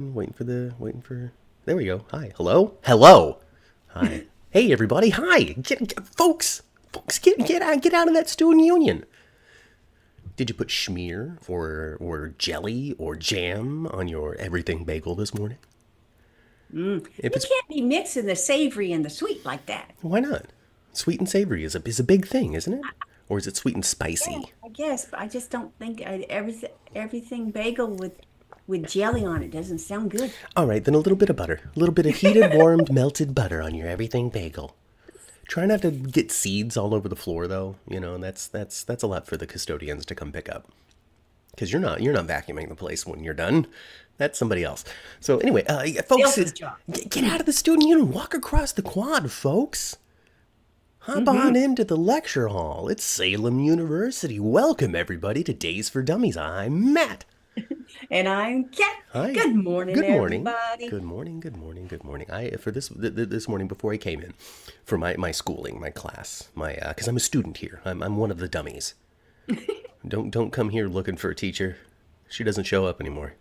Waiting for. There we go. Hi. Hello. Hi. Hey, everybody. Hi. Folks. Get out of that student union. Did you put schmear or jelly or jam on your everything bagel this morning? If You it's can't be mixing the savory and the sweet like that. Why not? Sweet and savory is a big thing, isn't it? Or is it sweet and Yeah, spicy? I guess, but I just don't think everything bagel with jelly on it doesn't sound good. All right, then a little bit of butter, a little bit of heated, warmed, melted butter on your everything bagel. Try not to get seeds all over the floor, though. And that's a lot for the custodians to come pick up. Because you're not vacuuming the place when you're done. That's somebody else. So anyway, yeah, folks, Else's job. get out of the student union. Walk across the quad, folks. Hop Hmm. on into the lecture hall. It's Salem University. Welcome everybody to Days for Dummies. I'm Matt. And I'm Kat. Hi. Good morning, Good morning. everybody. Good morning. Good morning. Good morning. I for this morning before I came in for my schooling, my class, my because I'm a student here. I'm one of the dummies. Don't come here looking for a teacher. She doesn't show up anymore.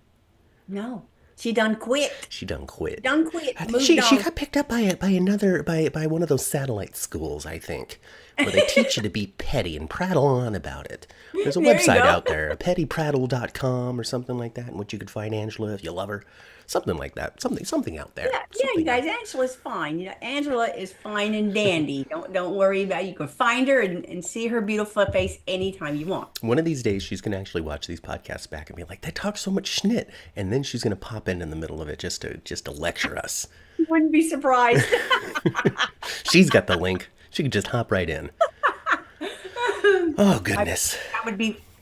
No, she done quit. She done quit. Done quit. I think Moved she on. got picked up by one of those satellite schools, I think, where they teach you to be petty and prattle on about it. There's a There you website go. out there, pettyprattle.com or something like that, in which you could find Angela if you love her. Something like that. Something out there. Yeah, you Something out guys, there. Angela's fine. Angela is fine and dandy. Don't worry about it. You can find her and see her beautiful face anytime you want. One of these days, she's going to actually watch these podcasts back and be like, they talk so much schnit. And then she's going to pop in the middle of it just to lecture us. Wouldn't be surprised. She's got the link. She could just hop right in. Oh, I, goodness.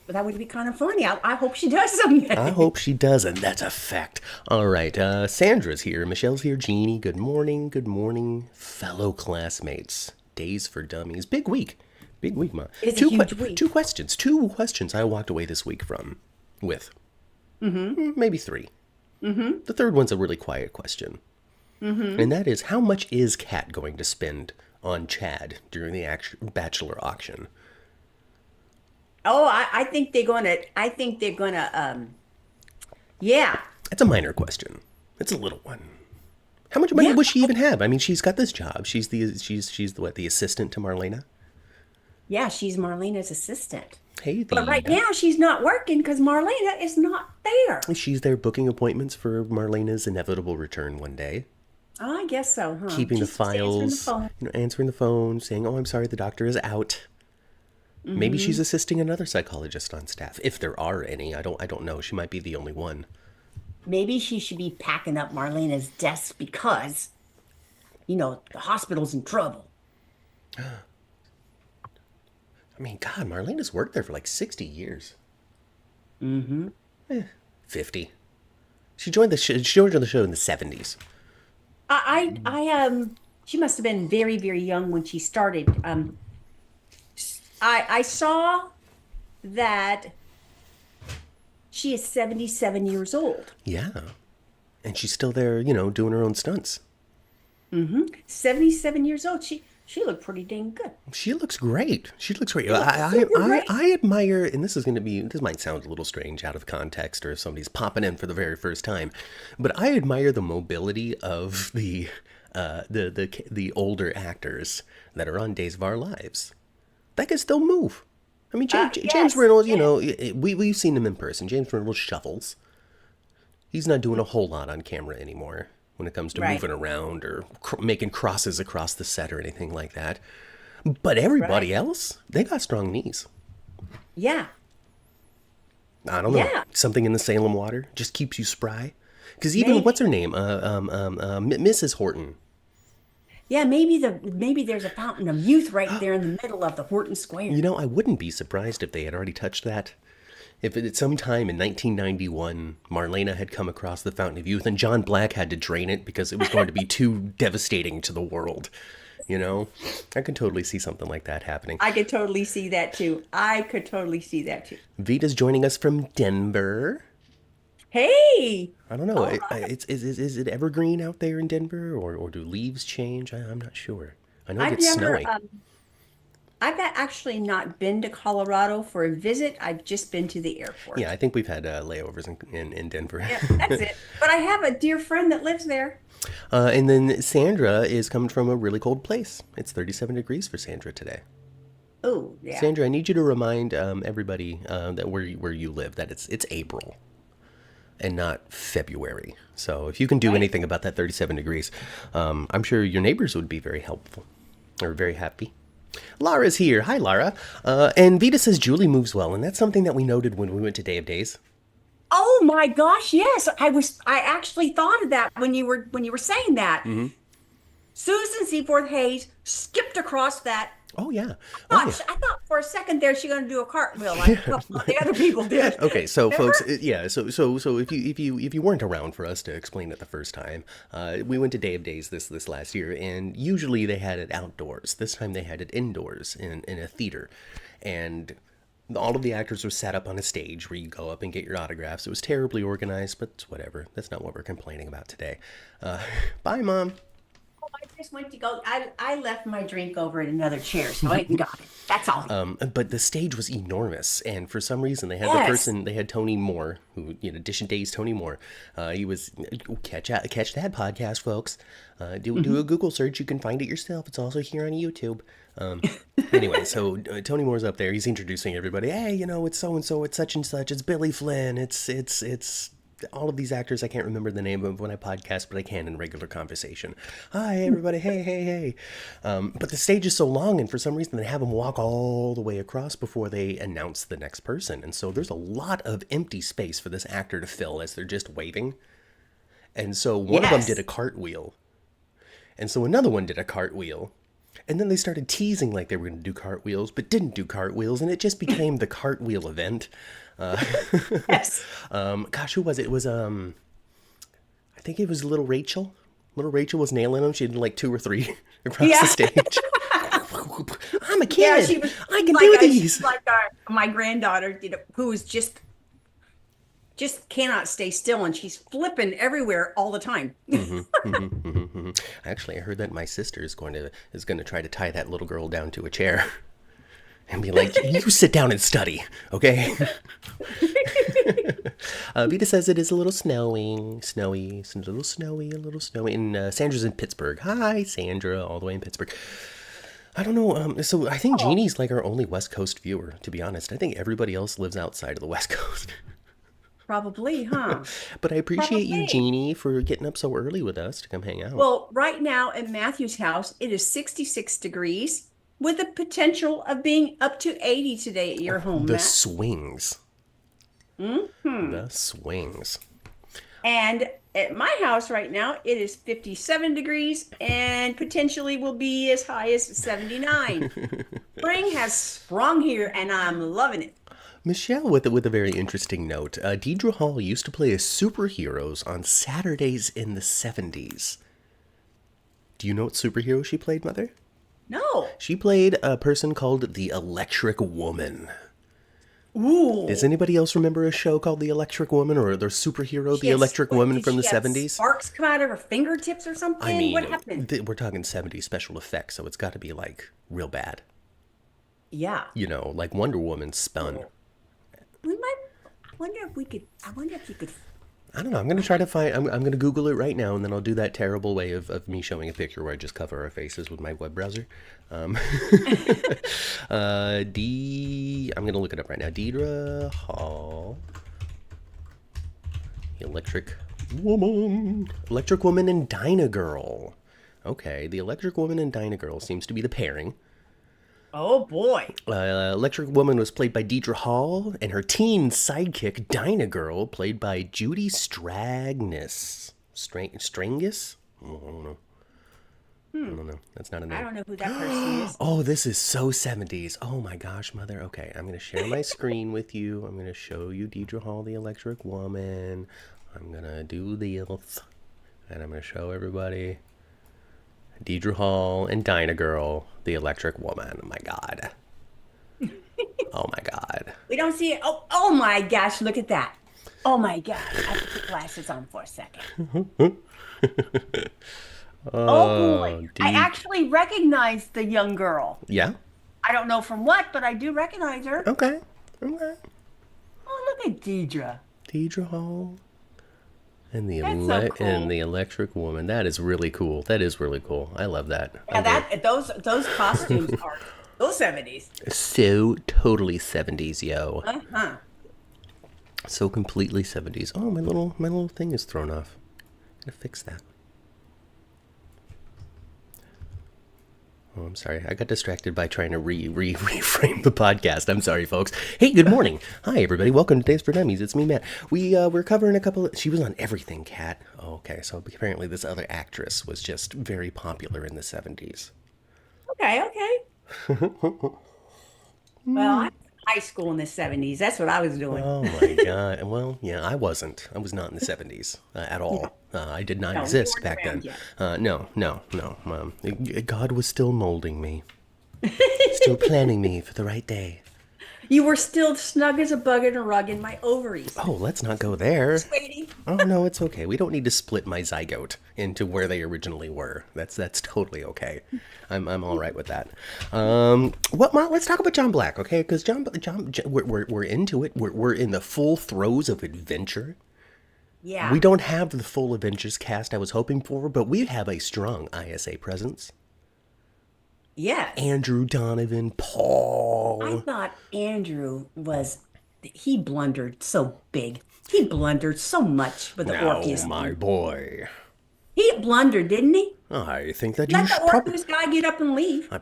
that would be kind of funny. I hope she does I someday. hope she does, and that's a fact. All right, Sandra's here. Michelle's here. Jeannie, good morning. Good morning, fellow classmates. Days for Dummies. Big week. Big week, Ma. It's a huge week. Two questions. Two questions I walked away this week with. Maybe three. The third one's a really quiet question. And that is, how much is Kat going to spend on Chad during the bachelor auction? Oh, I think they're gonna. I think they're gonna. Yeah, It's a minor question. It's a little one. How much money yeah, would she even have? I mean, she's got this job. She's the assistant to Marlena. yeah. She's Marlena's assistant, Hey, but the right now she's not working because Marlena is not there. she's there booking appointments for Marlena's inevitable return one day, I guess so, huh? keeping the She's just answering the files, phone. answering the phone, saying, "Oh, I'm sorry, the doctor is out." Maybe she's Hmm. assisting another psychologist on staff, if there are any. I don't know. She might be the only one. Maybe she should be packing up Marlena's desk because the hospital's in trouble. I mean, God, Marlena's worked there for like 60 years. Hmm. 50. She joined the show in the 70s. She must have been very, very young when she started. I saw that she is 77 years old. Yeah. And she's still there, doing her own stunts. 77 years old. She looked pretty dang good. She looks great. She looks great. She looked super great. I admire, and this might sound a little strange out of context or if somebody's popping in for the very first time, but I admire the mobility of the older actors that are on Days of Our Lives. That can still move. I mean, James Yes, Reynolds, yes, we've seen him in person. James Reynolds shuffles. He's not doing a whole lot on camera anymore when it comes to right, moving around or making crosses across the set or anything like that. But right. everybody else, they got strong knees. Yeah, I don't know. yeah, Something in the Salem water just keeps you spry. Because even, what's maybe. her name? Mrs. Horton. Yeah, maybe there's a fountain of youth right there in the middle of the Horton Square. I wouldn't be surprised if they had already touched that. If at some time in 1991, Marlena had come across the Fountain of Youth and John Black had to drain it because it was going to be too devastating to the world. You know? I could totally see something like that happening. I could totally see that too. I could totally see that too. Vita's joining us from Denver. Hey, I don't know. all right. Is it evergreen out there in Denver, or do leaves change? I'm not sure. I know it I've gets never snowy. actually not been to Colorado for a visit. I've just been to the Yeah, airport. I think we've had layovers in Denver. Yeah, that's it. But I have a dear friend that lives there. And then Sandra is coming from a really cold place. It's 37 degrees for Sandra today. Oh, yeah. Sandra, I need you to remind everybody that where you live that it's April and not February. So if you can do Right. anything about that 37 degrees, I'm sure your neighbors would be very helpful or very happy. Lara's here. Hi, Lara. And Vita says Julie moves well, and that's something that we noted when we went to Day of Days. Oh my gosh, yes. I actually thought of that when you were saying that. Susan Seaforth Hayes skipped across that. Oh yeah. Oh yeah. I thought for a second there she's gonna do a cartwheel like a couple of the other people did. Okay, so Remember? folks, yeah, so if you weren't around for us to explain it the first time, we went to Day of Days this last year, and usually they had it outdoors. This time they had it indoors in a theater, and all of the actors were set up on a stage where you go up and get your autographs. It was terribly organized, but it's whatever. That's not what we're complaining about today. Bye, Mom. I just went to go. I left my drink over in another chair, so I got it. That's all. But the stage was enormous, and for some reason they had Yes. they had Tony Moore, who, Edition Days Tony Moore. He was, catch that podcast, folks. Do a Google search, you can find it yourself. It's also here on YouTube. Anyway, so Tony Moore's up there. He's introducing everybody. Hey, it's so and so. It's such and such. It's Billy Flynn. It's all of these actors. I can't remember the name of when I podcast, but I can in regular conversation. Hi, everybody. Hey, hey, hey. But the stage is so long, and for some reason they have them walk all the way across before they announce the next person. And so there's a lot of empty space for this actor to fill as they're just waving. And so one of them did Yes. a cartwheel. And so another one did a cartwheel. And then they started teasing like they were going to do cartwheels, but didn't do cartwheels, and it just became the cartwheel event. Yes. Gosh, who was it? It was I think it was Little Rachel. Little Rachel was nailing them. She did like 2 or 3 across Yeah. the stage. I'm a Yeah, kid. she was I can like do she's these. like my granddaughter did, who was just cannot stay still, and she's flipping everywhere all the time. Actually, I heard that my sister is going to try to tie that little girl down to a chair and be like, "You sit down and study, okay?" Vita says it is a little snowy, it's a little snowy, and Sandra's in Pittsburgh. Hi, Sandra, all the way in Pittsburgh. I don't know. So I think Jeannie's like our only West Coast viewer. To be honest, I think everybody else lives outside of the West Coast. Probably, huh? But I appreciate you, Probably. Jeannie, for getting up so early with us to come hang out. Well, right now at Matthew's house, it is 66 degrees with the potential of being up to 80 today at your home, The Matt. swings. The swings. And at my house right now, it is 57 degrees and potentially will be as high as 79. Spring has sprung here and I'm loving it. Michelle with a very interesting note. Deidre Hall used to play as superheroes on Saturdays in the 70s. Do you know what superhero she played, Mother? No. She played a person called the Electric Woman. Ooh. Does anybody else remember a show called The Electric Woman or the superhero, She The had- Electric what, Woman did from the she have 70s? Sparks come out of her fingertips or something? I mean, What happened? we're talking 70s special effects, so it's got to be like real bad. Yeah. Like Wonder Woman spun. We might wonder if we could. I wonder if you could. I don't know. I'm going to try to find. I'm going to Google it right now, and then I'll do that terrible way of me showing a picture where I just cover our faces with my web browser. I'm going to look it up right now. Deidre Hall, Electric Woman, and Dyna Girl. Okay, the Electric Woman and Dyna Girl seems to be the pairing. Oh boy. Electric Woman was played by Deidre Hall, and her teen sidekick, Dyna Girl, played by Judy Strangis. Strangus? I don't know. I don't know. That's not a name. I don't know who that person is. Oh, this is so 70s. Oh my gosh, Mother. Okay, I'm going to share my screen with you. I'm going to show you Deidre Hall, the Electric Woman. I'm going to do this, and I'm going to show everybody Deidre Hall and Dyna Girl, the Electric Woman. Oh my God. Oh my God. We don't see it. Oh my gosh! Look at that. Oh my gosh! I have to put glasses on for a second. Oh boy! I actually recognized the young girl. Yeah? I don't know from what, but I do recognize her. Okay. Okay. Oh, look at Deidre. Deidre Hall. And the That's so and cool. the Electric Woman. That is really cool. That is really cool. I love that. I Yeah, do. those costumes are those 70s. So totally 70s, yo. Uh-huh. So completely 70s. Oh, my little thing is thrown off. Gotta fix that. Oh, I'm sorry. I got distracted by trying to reframe the podcast. I'm sorry, folks. Hey, good morning. Hi, everybody. Welcome to Days for Dummies. It's me, Matt. We're covering a couple of... She was on everything, Kat. Oh, okay, so apparently this other actress was just very popular in the 70s. Okay, okay. Well, I was in high school in the 70s. That's what I was doing. Oh, my God. Well, yeah, I wasn't. I was not in the 70s at all. I did not No, you exist weren't back then. around yet. No. God was still molding me. Still planning me for the right day. You were still snug as a bug in a rug in my ovaries. Oh, let's not go there. Sweetie. Oh, no, it's okay. We don't need to split my zygote into where they originally were. That's totally okay. I'm all right with that. Let's talk about John Black, okay? Because we're into it. We're in the full throes of adventure. Yeah. We don't have the full Avengers cast I was hoping for, but we have a strong ISA presence. Yes. Andrew Donovan, Paul. I thought he blundered so big. He blundered so much with the Orpheus Now, my thing. boy. He blundered, didn't he? I think that you Let should the Orpheus guy get up and leave. I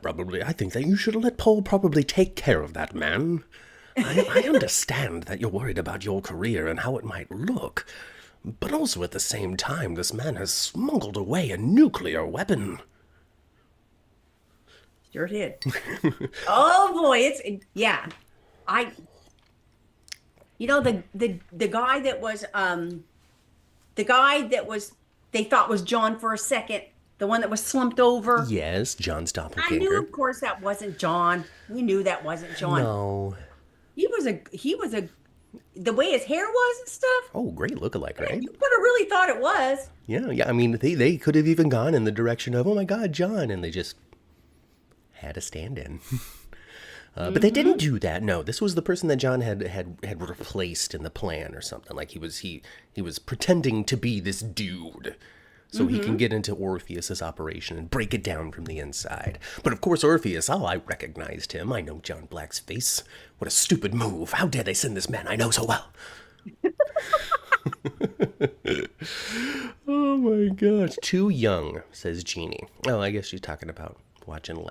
think that you should let Paul probably take care of that man. I understand that you're worried about your career and how it might look, but also at the same time, this man has smuggled away a nuclear weapon. Sure did. Oh boy, yeah. I the guy that was they thought was John for a second, the one that was slumped over. Yes, John's I doppelganger. knew, of course, that wasn't John. We knew that wasn't John. No. He was a the way his hair was and stuff. Oh, great lookalike, right? You would have really thought it was. Yeah. I mean, they could have even gone in the direction of, oh my God, John, and they just had a stand-in. But they didn't do that. No, this was the person that John had replaced in the plan or something. Like he was pretending to be this dude, so he can get into Orpheus's operation and break it down from the inside. But of course, Orpheus, I recognized him. I know John Black's face. What a stupid move! How dare they send this man I know so well? Oh my gosh, too young, says Jeannie. Oh, I guess she's talking about watching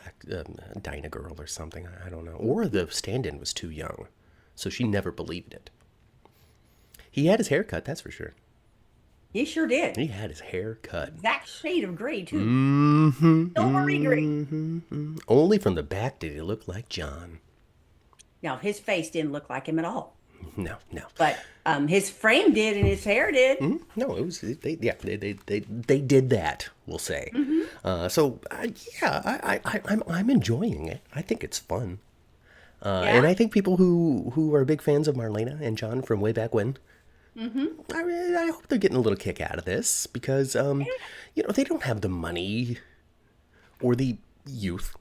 Dinah Girl or something. I don't know. Or the stand-in was too young, so she never believed it. He had his hair cut, that's for sure. He sure did. He had his hair cut. Exact shade of gray too. Mm-hmm. Silvery gray. Mm-hmm. Only from the back did he look like John. Now his face didn't look like him at all. No. But his frame did and his hair did. No, it was they did that. We'll say. I'm enjoying it. I think it's fun, and I think people who are big fans of Marlena and John from way back when, I hope they're getting a little kick out of this because they don't have the money or the youth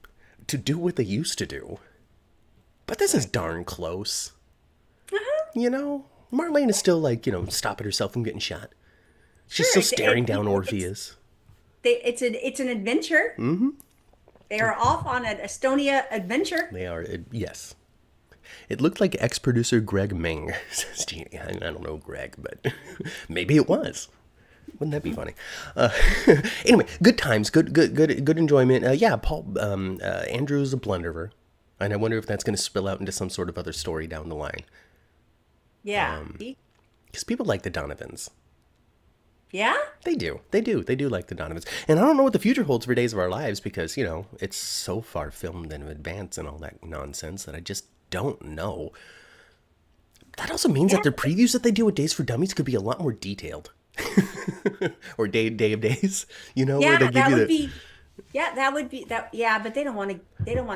to do what they used to do, but this is darn close. Marlene is still stopping herself from getting shot. She's still staring down Orpheus. It's an adventure. Mm-hmm. They are off on an Estonia adventure. They are, yes. It looked like ex-producer Greg Ming, says Jeannie. I don't know Greg, but maybe it was. Wouldn't that be funny? Anyway, good times, good enjoyment. Paul, Andrew's a blunderer, and I wonder if that's going to spill out into some sort of other story down the line. Yeah. Because people like the Donovans. Yeah? They do like the Donovans. And I don't know what the future holds for Days of Our Lives because, it's so far filmed in advance and all that nonsense that I just don't know. That also means that the previews that they do with Days for Dummies could be a lot more detailed. Or Day of Days, where they give you the... that would be that. Yeah, but they don't want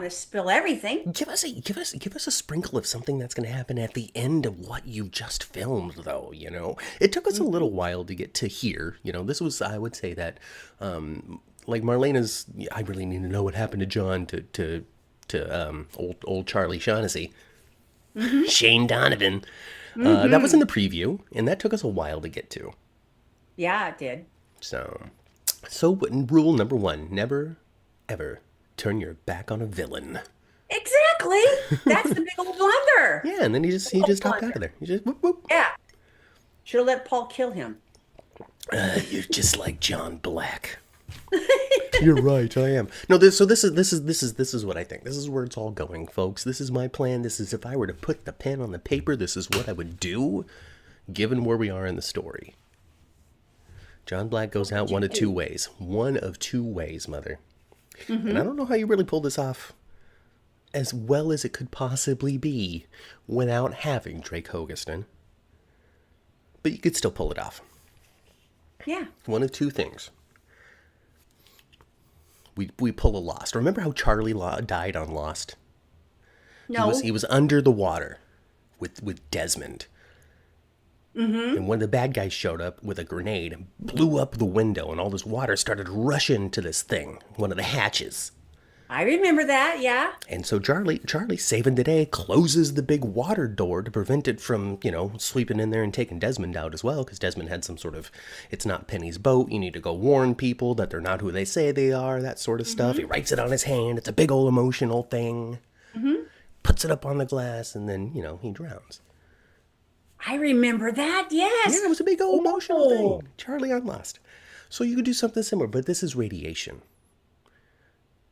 to spill everything. Give us a sprinkle of something that's going to happen at the end of what you just filmed, though. It took us a little while to get to here. This was, I would say that, like Marlena's. I really need to know what happened to John to to old Charlie Shaughnessy, Shane Donovan. That was in the preview, and that took us a while to get to. Yeah, it did. So rule number 1, never, ever turn your back on a villain. Exactly. That's the big old blunder. Yeah, and then he just hopped out of there. He just whoop whoop. Yeah. Should have let Paul kill him. You're just like John Black. You're right, I am. No, this is what I think. This is where it's all going, folks. This is my plan. This is, if I were to put the pen on the paper, this is what I would do, given where we are in the story. John Black goes out one of two ways. One of two ways, Mother. And I don't know how you really pull this off as well as it could possibly be without having Drake Hogestyn. But you could still pull it off. Yeah. One of two things. We pull a Lost. Remember how Charlie died on Lost? No. He was under the water with Desmond. And when the bad guys showed up with a grenade and blew up the window, and all this water started rushing to this thing, one of the hatches. I remember that, yeah. And so Charlie, saving the day, closes the big water door to prevent it from, sweeping in there and taking Desmond out as well, because Desmond had some sort of, it's not Penny's boat, you need to go warn people that they're not who they say they are, that sort of stuff. He writes it on his hand. It's a big old emotional thing. Puts it up on the glass, and then, he drowns. I remember that, yes. Yeah, it was a big old emotional thing. Charlie on Lost. So you could do something similar, but this is radiation.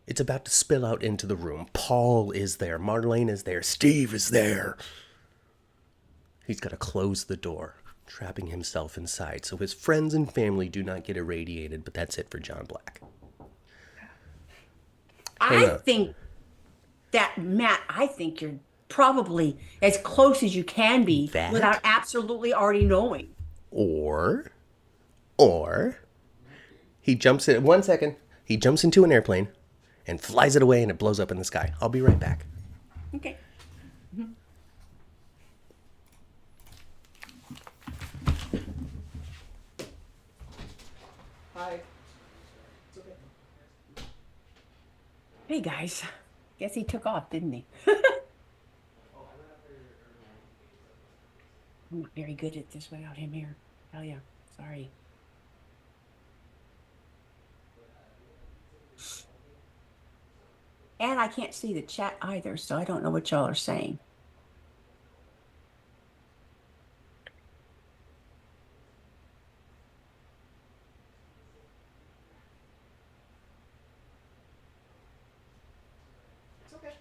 It's about to spill out into the room. Paul is there. Marlene is there. Steve is there. He's got to close the door, trapping himself inside, so his friends and family do not get irradiated, but that's it for John Black. I think that, Matt, I think you're probably as close as you can be without absolutely already knowing. Or he jumps in, 1 second, he jumps into an airplane and flies it away, and it blows up in the sky. I'll be right back. Okay. Hi. Hey, guys. Guess he took off, didn't he? I'm not very good at this without him here. Tell ya. Sorry. And I can't see the chat either, so I don't know what y'all are saying. It's okay.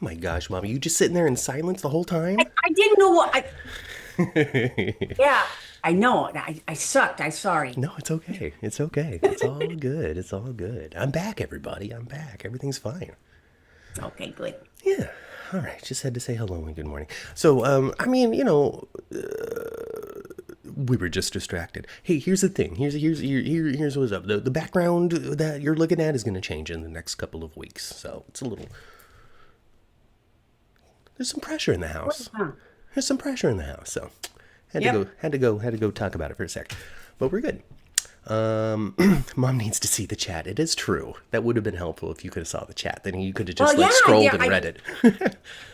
Oh my gosh, Mom, you just sitting there in silence the whole time? I didn't know what I... Yeah, I know. I sucked. I'm sorry. No, it's okay. It's okay. It's all good. It's all good. I'm back, everybody. I'm back. Everything's fine. Okay, good. Yeah. All right. Just had to say hello and good morning. So, we were just distracted. Hey, here's the thing. Here's what's up. The background that you're looking at is going to change in the next couple of weeks. So it's a little... There's some pressure in the house. There's some pressure in the house. So had to go talk about it for a sec. But we're good. Mom needs to see the chat. It is true. That would have been helpful if you could have saw the chat. Then you could have just scrolled and read it.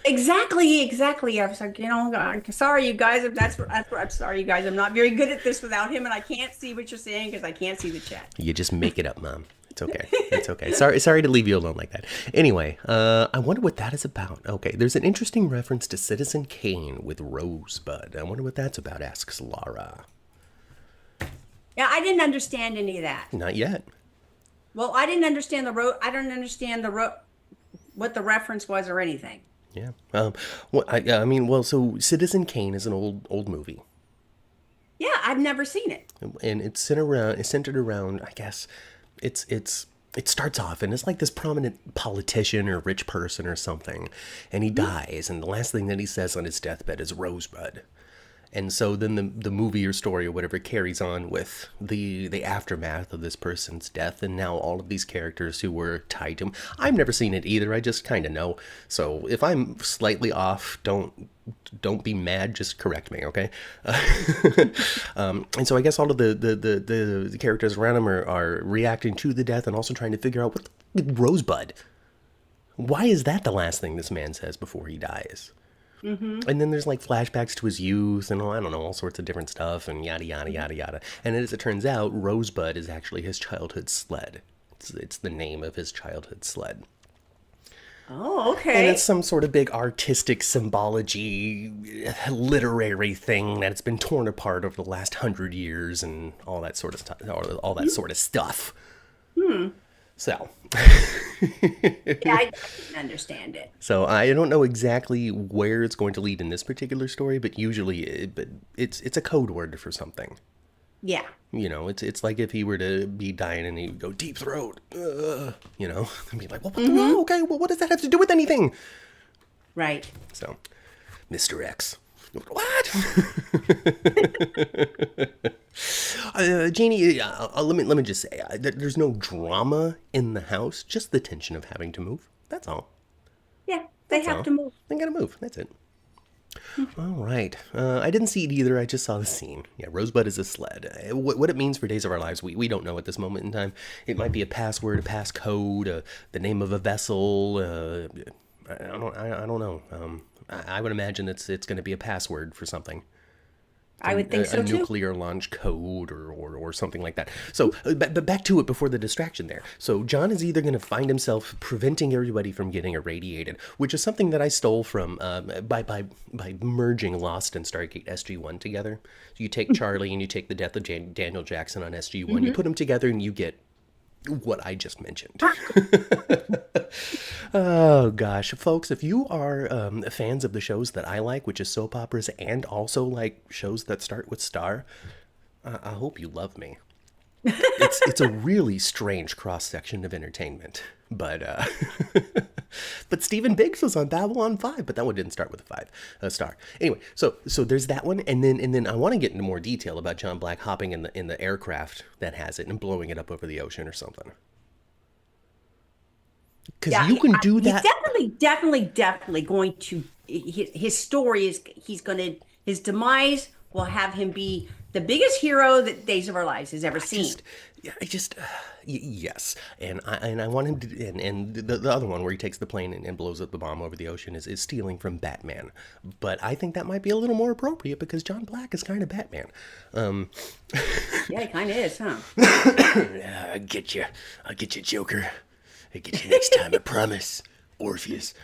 Exactly. I was like, I'm sorry, you guys. I'm sorry, you guys. I'm not very good at this without him, and I can't see what you're saying because I can't see the chat. You just make it up, Mom. It's okay. It's okay. Sorry to leave you alone like that. Anyway, I wonder what that is about. Okay, there's an interesting reference to Citizen Kane with Rosebud. I wonder what that's about, asks Laura. Yeah, I didn't understand any of that. Not yet. Well, I didn't understand I don't understand what the reference was or anything. Yeah. So Citizen Kane is an old movie. Yeah, I've never seen it. And it's centered around, I guess, it starts off and it's like this prominent politician or rich person or something, and he dies, and the last thing that he says on his deathbed is Rosebud. And so then the movie or story or whatever carries on with the aftermath of this person's death, and now all of these characters who were tied to him. I've never seen it either. I just kind of know. So if I'm slightly off, don't be mad. Just correct me, okay? And so I guess all of the characters around him are reacting to the death and also trying to figure out what the Rosebud. Why is that the last thing this man says before he dies? Mm-hmm. And then there's like flashbacks to his youth and I don't know, all sorts of different stuff and yada, yada, yada, yada. And as it turns out, Rosebud is actually his childhood sled. It's the name of his childhood sled. Oh, okay. And it's some sort of big artistic symbology, literary thing that it's been torn apart over the last 100 years and all that sort of stuff. All that sort of stuff. So. Yeah, I didn't understand it. So I don't know exactly where it's going to lead in this particular story, but usually it's a code word for something. Yeah. You know, it's like if he were to be dying and he would go deep throat, you know, and be like, well, okay, well, what does that have to do with anything? Right. So, Mr. X. What? Jeannie, let me just say, there's no drama in the house, just the tension of having to move. That's all. Yeah, they have to move. They gotta move. That's it. All right. I didn't see it either. I just saw the scene. Yeah, Rosebud is a sled. What it means for Days of Our Lives, we don't know at this moment in time. It might be a password, a passcode, the name of a vessel. I don't know. I would imagine it's going to be a password for something. I would think so a too. nuclear launch code or something like that. So, but back to it before the distraction there. So John is either going to find himself preventing everybody from getting irradiated, which is something that I stole from by merging Lost and Stargate SG-1 together. So you take Charlie and you take the death of Daniel Jackson on SG-1, you put them together and you get what I just mentioned. Oh gosh, folks, if you are fans of the shows that I like, which is soap operas and also like shows that start with star, I hope you love me. It's a really strange cross section of entertainment, but but Stephen Biggs was on Babylon 5, but that one didn't start with a star. Anyway, so there's that one, and then I want to get into more detail about John Black hopping in the aircraft that has it and blowing it up over the ocean or something. Because you can do that. He's definitely going to. His story is his demise will have him be the biggest hero that Days of Our Lives has ever seen. Yes, and I want him to, and the other one where he takes the plane and blows up the bomb over the ocean is stealing from Batman, but I think that might be a little more appropriate because John Black is kind of Batman. Yeah, he kind of is, huh? I'll get you, Joker. I'll get you next time, I promise, Orpheus.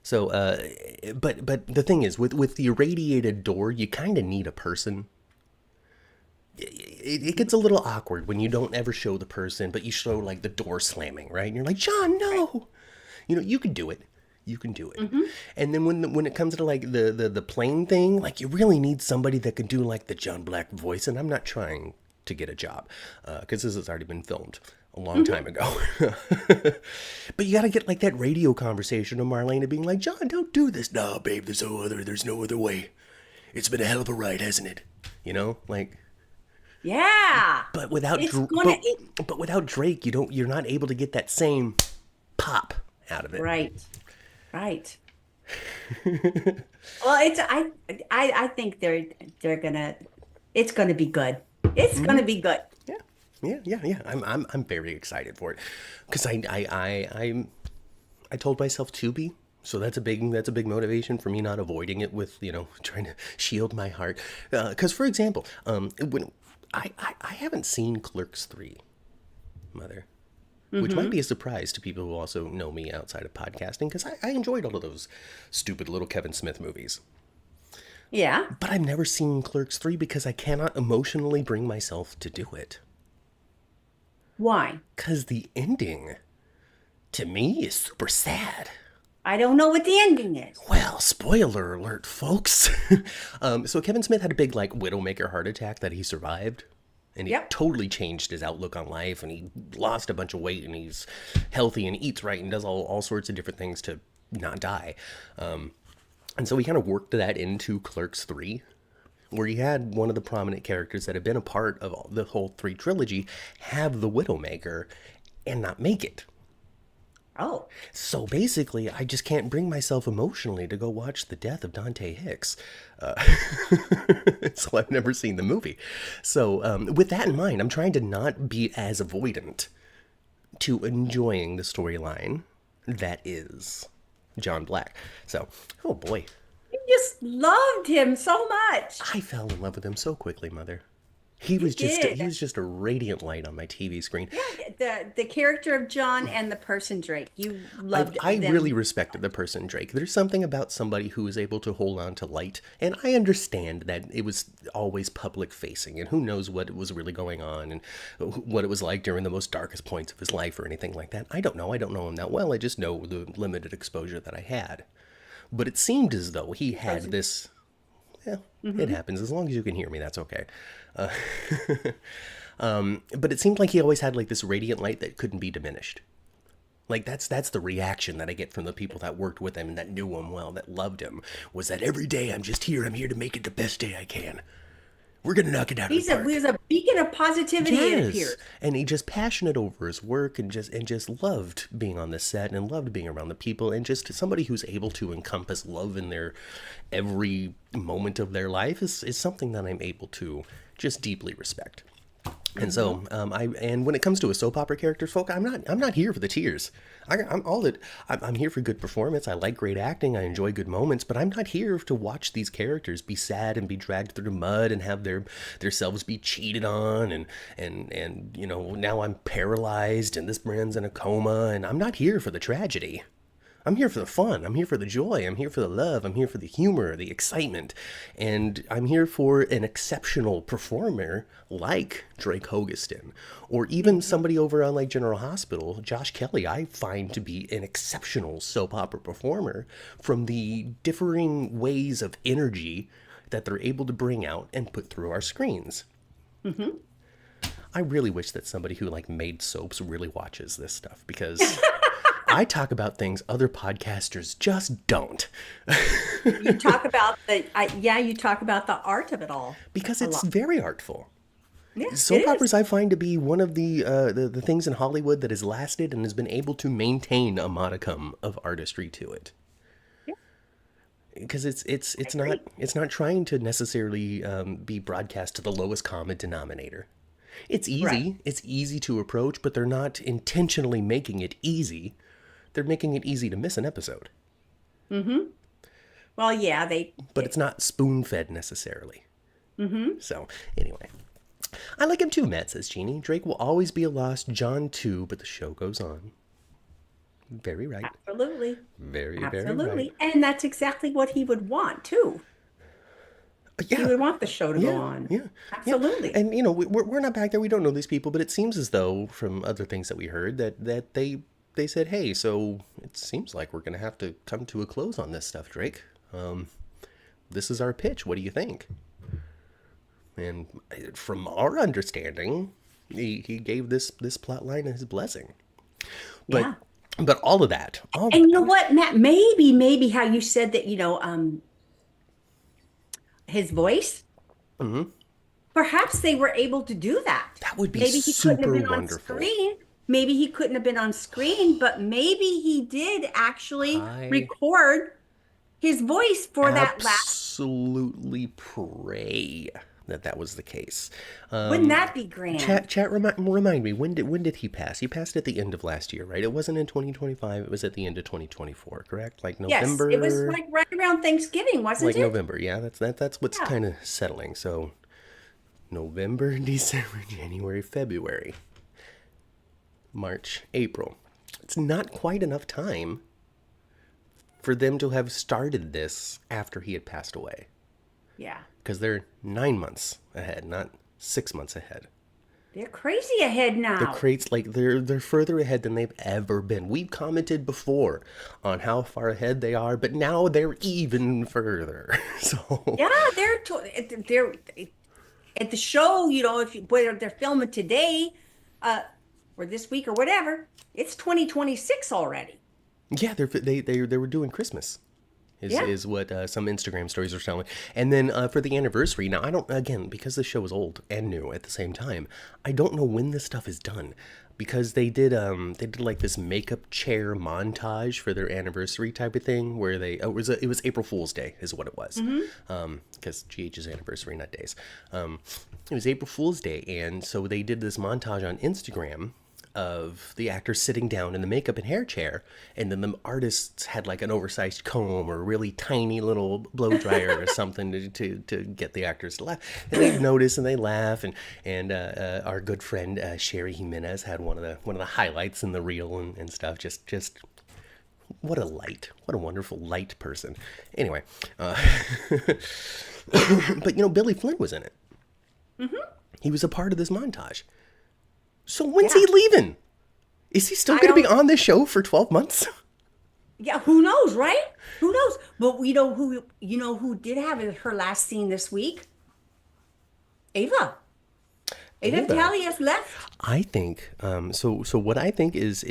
So, but the thing is, with the irradiated door, you kind of need a person. It gets a little awkward when you don't ever show the person, but you show like the door slamming, right? And you're like, John, no, you know, you can do it. You can do it. Mm-hmm. And then when it comes to like the plane thing, like you really need somebody that can do like the John Black voice. And I'm not trying to get a job because this has already been filmed a long time ago. But you got to get like that radio conversation of Marlena being like, John, don't do this. No, babe, there's no other way. It's been a hell of a ride, hasn't it? You know, like. Yeah. But without but without Drake, you're not able to get that same pop out of it. Right. Well, I think they're gonna. It's gonna be good. It's gonna be good. Yeah. I'm very excited for it because I told myself to be. So that's a big motivation for me not avoiding it with, you know, trying to shield my heart. Because for example, when I haven't seen Clerks 3, Mother, which might be a surprise to people who also know me outside of podcasting because I enjoyed all of those stupid little Kevin Smith movies. Yeah. But I've never seen Clerks 3 because I cannot emotionally bring myself to do it. Why? Because the ending, to me, is super sad. I don't know what the ending is. Well, spoiler alert, folks. So Kevin Smith had a big, like, Widowmaker heart attack that he survived. And he totally changed his outlook on life. And he lost a bunch of weight. And he's healthy and eats right and does all sorts of different things to not die. And so we kind of worked that into Clerks 3, where you had one of the prominent characters that had been a part of the whole 3 trilogy have the Widowmaker and not make it. Oh. So basically, I just can't bring myself emotionally to go watch the death of Dante Hicks. So I've never seen the movie. So with that in mind, I'm trying to not be as avoidant to enjoying the storyline that is John Black. So, oh boy. You just loved him so much. I fell in love with him so quickly, Mother. He was just a radiant light on my TV screen. Yeah, the character of John and the person Drake. You loved I them. really respected the person Drake. There's something about somebody who is able to hold on to light, and I understand that it was always public facing, and who knows what was really going on and what it was like during the most darkest points of his life or anything like that. I don't know. I don't know him that well. I just know the limited exposure that I had. But it seemed as though he had this. Yeah, it happens. As long as you can hear me, that's okay. But it seemed like he always had like this radiant light that couldn't be diminished. Like that's the reaction that I get from the people that worked with him and that knew him well, that loved him, was that every day I'm here to make it the best day I can. We're gonna knock it out of the park. He's a beacon of positivity. It appears. And he just passionate over his work and just loved being on the set and loved being around the people, and just somebody who's able to encompass love in their every moment of their life is something that I'm able to just deeply respect. And so, and when it comes to a soap opera character, folk, I'm not here for the tears. I'm here for good performance. I like great acting. I enjoy good moments, but I'm not here to watch these characters be sad and be dragged through the mud and have their selves be cheated on and you know, now I'm paralyzed and this man's in a coma, and I'm not here for the tragedy. I'm here for the fun. I'm here for the joy. I'm here for the love. I'm here for the humor, the excitement. And I'm here for an exceptional performer like Drake Hogestyn, or even somebody over on like General Hospital, Josh Kelly, I find to be an exceptional soap opera performer from the differing ways of energy that they're able to bring out and put through our screens. Mm-hmm. I really wish that somebody who like made soaps really watches this stuff, because I talk about things other podcasters just don't. You talk about you talk about the art of it all. Because it's very artful. Yeah, soap operas I find to be one of the things in Hollywood that has lasted and has been able to maintain a modicum of artistry to it. Because it's not trying to necessarily be broadcast to the lowest common denominator. It's easy. Right. It's easy to approach, but they're not intentionally making it easy. They're making it easy to miss an episode. Mm-hmm. Well, yeah, But it's not spoon-fed necessarily. Mm-hmm. So, anyway. I like him too, Matt, says Jeannie. Drake will always be a lost John too, but the show goes on. Very right. Absolutely. Very right. Absolutely. And that's exactly what he would want, too. Yeah. He would want the show to go on. Yeah. Absolutely. Yeah. And, you know, we're not back there. We don't know these people, but it seems as though, from other things that we heard, that they said, hey, so it seems like we're going to have to come to a close on this stuff, Drake. This is our pitch. What do you think? And from our understanding, he gave this plot line his blessing. But all of that. And you know what, Matt? Maybe how you said that, you know, his voice. Mm-hmm. Perhaps they were able to do that. That would be maybe he super couldn't have been wonderful. On screen. Maybe he couldn't have been on screen, but maybe he did actually record his voice for that last. Absolutely pray that was the case. Wouldn't that be grand? Chat, remind me, when did he pass? He passed at the end of last year, right? It wasn't in 2025. It was at the end of 2024, correct? Like November. Yes, it was like right around Thanksgiving, wasn't it? Like November, yeah. That's what's kind of settling. So November, December, January, February, March, April. It's not quite enough time for them to have started this after he had passed away. Yeah. Because they're 9 months ahead, not 6 months ahead. They're crazy ahead now. They're further ahead than they've ever been. We've commented before on how far ahead they are, but now they're even further. So yeah, they're at the show. You know, whether they're filming today, or this week or whatever, it's 2026 already. Yeah, they were doing Christmas Yeah. is what some Instagram stories are showing. And then for the anniversary, now I don't, again, because the show is old and new at the same time, I don't know when this stuff is done. Because they did like this makeup chair montage for their anniversary type of thing where it was April Fool's Day is what it was. Because GH's anniversary, not days. It was April Fool's Day, and so they did this montage on Instagram of the actors sitting down in the makeup and hair chair, and then the artists had like an oversized comb or a really tiny little blow dryer or something to get the actors to laugh. And they notice and they laugh, and our good friend Sherry Jimenez had one of the highlights in the reel and stuff. Just what a wonderful light person. Anyway, but Billy Flynn was in it. He was a part of this montage. So when's he leaving? Is he still going to be on this show for 12 months? Yeah, who knows, right? Who knows? But we know who did have her last scene this week? Ava Vitale has left. I think so what I think is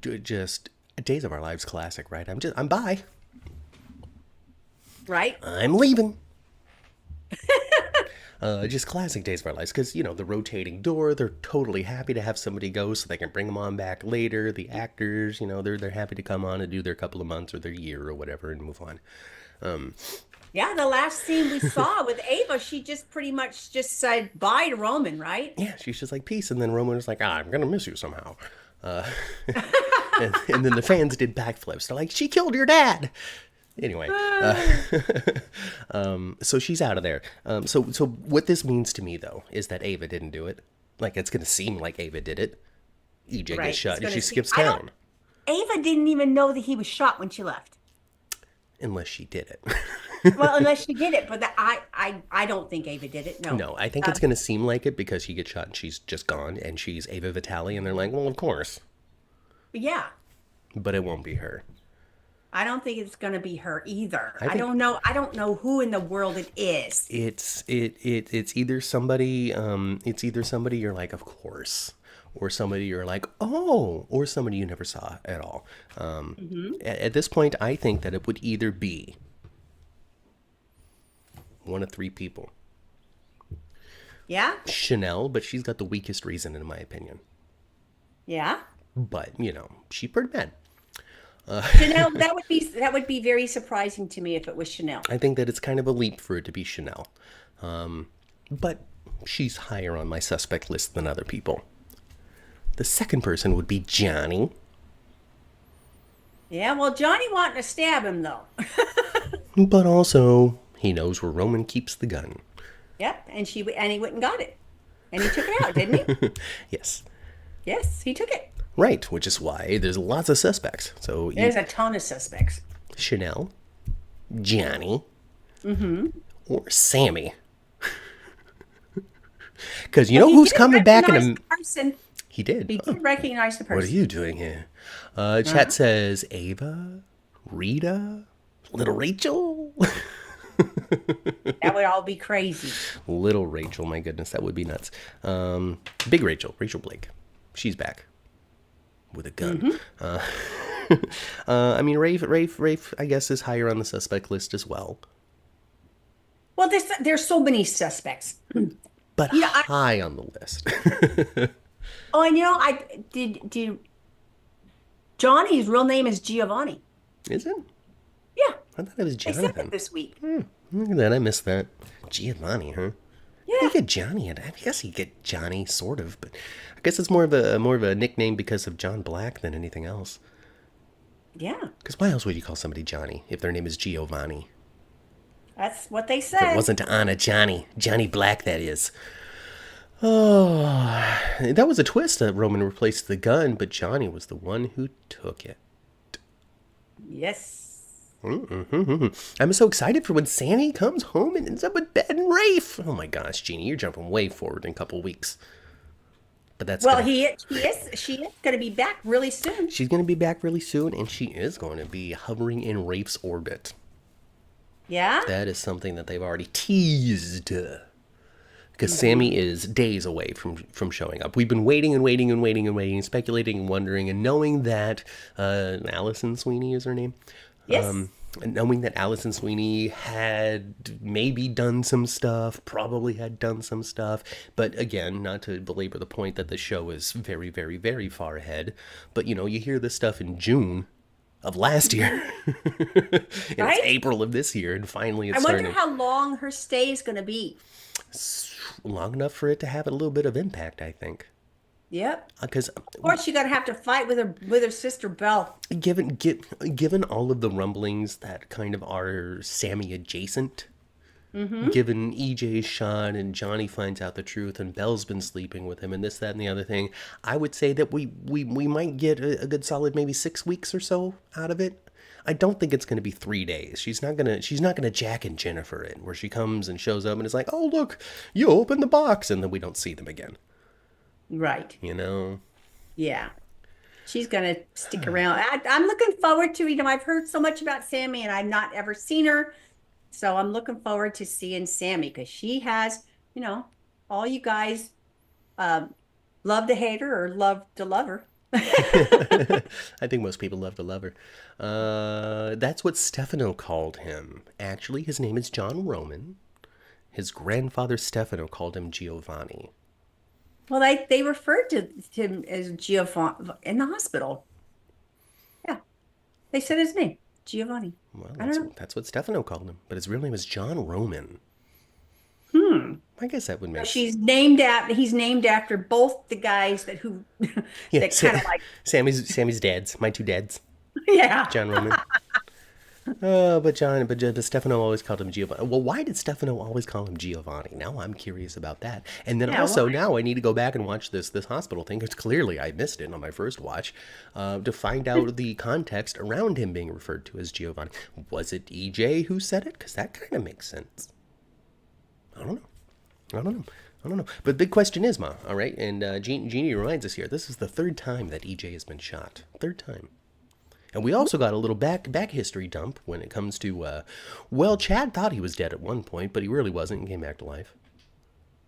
just Days of Our Lives classic, right? I'm bye. Right? I'm leaving. Just classic Days of Our Lives, because, the rotating door, they're totally happy to have somebody go so they can bring them on back later. The actors, they're happy to come on and do their couple of months or their year or whatever and move on. Yeah, the last scene we saw with Ava, she just pretty much just said bye to Roman, right? Yeah, she's just like, peace. And then Roman was like, I'm going to miss you somehow. And then the fans did backflips. They're like, she killed your dad. Anyway, so she's out of there. So what this means to me, though, is that Ava didn't do it. Like, it's going to seem like Ava did it. EJ gets shot and she skips town. Ava didn't even know that he was shot when she left. Unless she did it. Well, unless she did it. But I don't think Ava did it. No. No, I think it's going to seem like it because she gets shot and she's just gone. And she's Ava Vitale. And they're like, well, of course. Yeah. But it won't be her. I don't think it's going to be her either. I don't know. I don't know who in the world it is. It's either somebody. It's either somebody you're like, of course, or somebody you're like, oh, or somebody you never saw at all. At this point, I think that it would either be one of three people. Yeah. Chanel, but she's got the weakest reason, in my opinion. Yeah. But she's pretty bad. Chanel, that would be very surprising to me if it was Chanel. I think that it's kind of a leap for it to be Chanel. But she's higher on my suspect list than other people. The second person would be Johnny. Yeah, well, Johnny wanted to stab him, though. But also, he knows where Roman keeps the gun. Yep, and he went and got it. And he took it out, didn't he? Yes. Yes, he took it. Right, which is why there's lots of suspects. So there's a ton of suspects. Chanel, Johnny, or Sammy. Because who's coming back in a... person. He did. He did recognize the person. What are you doing here? Chat says Ava, Rita, Little Rachel. That would all be crazy. Little Rachel, my goodness, that would be nuts. Big Rachel Blake. She's back. With a gun. I mean, Rafe, I guess, is higher on the suspect list as well. Well, there's so many suspects. But high on the list. Oh, and I did. Johnny's real name is Giovanni. Is it? Yeah. I thought it was Jonathan. I said it this week. Look at that. I missed that. Giovanni, huh? Yeah. You get Johnny, and I guess you get Johnny, sort of, but I guess it's more of a nickname because of John Black than anything else. Yeah. Because why else would you call somebody Johnny if their name is Giovanni? That's what they said. If it wasn't to honor Johnny Black, that is. Oh, that was a twist that Roman replaced the gun, but Johnny was the one who took it. Yes. I'm so excited for when Sammy comes home and ends up with Ben and Rafe. Oh my gosh, Jeannie, you're jumping way forward in a couple weeks. But that's she is going to be back really soon. She's going to be back really soon, and she is going to be hovering in Rafe's orbit. Yeah? That is something that they've already teased. Because Sammy is days away from showing up. We've been waiting, speculating and wondering, and knowing that Allison Sweeney is her name. Yes. And knowing that Allison Sweeney had maybe done some stuff, probably had done some stuff, but again, not to belabor the point that the show is very, very, very far ahead, but you hear this stuff in June of last year, and it's Right? April of this year, and finally I it's wonder starting how long her stay is going to be. long enough for it to have a little bit of impact, I think. Yep. Because Of course, she's going to have to fight with her sister Belle. given all of the rumblings that kind of are Sammy adjacent, given EJ's shot and Johnny finds out the truth and Belle's been sleeping with him and this, that, and the other thing, I would say that we might get a good solid maybe 6 weeks or so out of it. I don't think it's going to be 3 days. She's not gonna Jack and Jennifer it, where she comes and shows up and is like, oh look, you open the box, and then we don't see them again. Right. Yeah. She's going to stick around. I'm looking forward to, I've heard so much about Sammy and I've not ever seen her. So I'm looking forward to seeing Sammy because she has, all you guys love to hate her or love to love her. I think most people love to love her. That's what Stefano called him. Actually, his name is John Roman. His grandfather Stefano called him Giovanni. Well, they referred to him as Giovanni in the hospital. Yeah. They said his name, Giovanni. Well, I don't know. that's what Stefano called him. But his real name is John Roman. I guess that would make sense. He's named after both the guys that kind of like Sammy's dads, my two dads. yeah. John Roman. But Stefano always called him Giovanni. Well, why did Stefano always call him Giovanni? Now I'm curious about that. And then now I need to go back and watch this hospital thing, because clearly I missed it on my first watch, to find out the context around him being referred to as Giovanni. Was it EJ who said it? Because that kind of makes sense. I don't know. But the big question is, Ma, all right? And Jeannie reminds us here, this is the third time that EJ has been shot. Third time. And we also got a little back history dump when it comes to, Chad thought he was dead at one point, but he really wasn't and came back to life.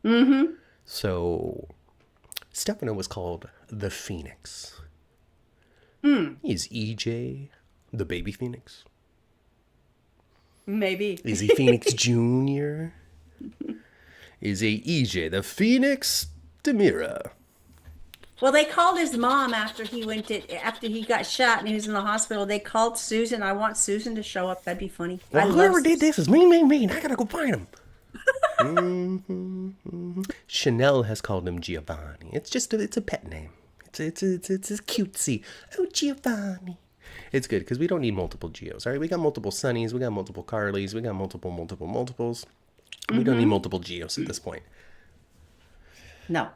Mm-hmm. So, Stefano was called the Phoenix. Is EJ the baby Phoenix? Maybe. Is he Phoenix Jr.? Is he EJ the Phoenix Demira? Well, they called his mom after he got shot and he was in the hospital. They called Susan. I want Susan to show up. That'd be funny. Well, whoever did this is mean. I gotta go find him. Chanel has called him Giovanni. It's a pet name. It's cutesy. Oh, Giovanni. It's good because we don't need multiple Gios. All right, we got multiple Sunnies, we got multiple Carlys, we got multiples. We don't need multiple Gios at this point. No.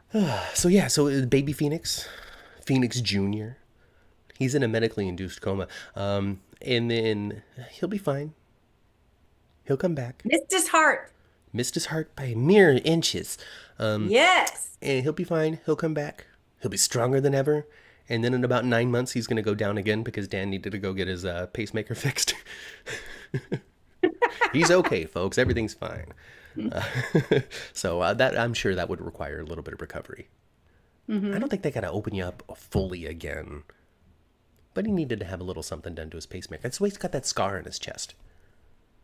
So baby Phoenix Jr. He's in a medically induced coma. And then he'll be fine. He'll come back. Missed his heart by mere inches. Yes. And he'll be fine. He'll come back. He'll be stronger than ever. And then in about 9 months, he's going to go down again because Dan needed to go get his pacemaker fixed. He's okay, folks. Everything's fine. So that I'm sure that would require a little bit of recovery. I don't think they got to open you up fully again. But he needed to have a little something done to his pacemaker. That's why he's got that scar in his chest.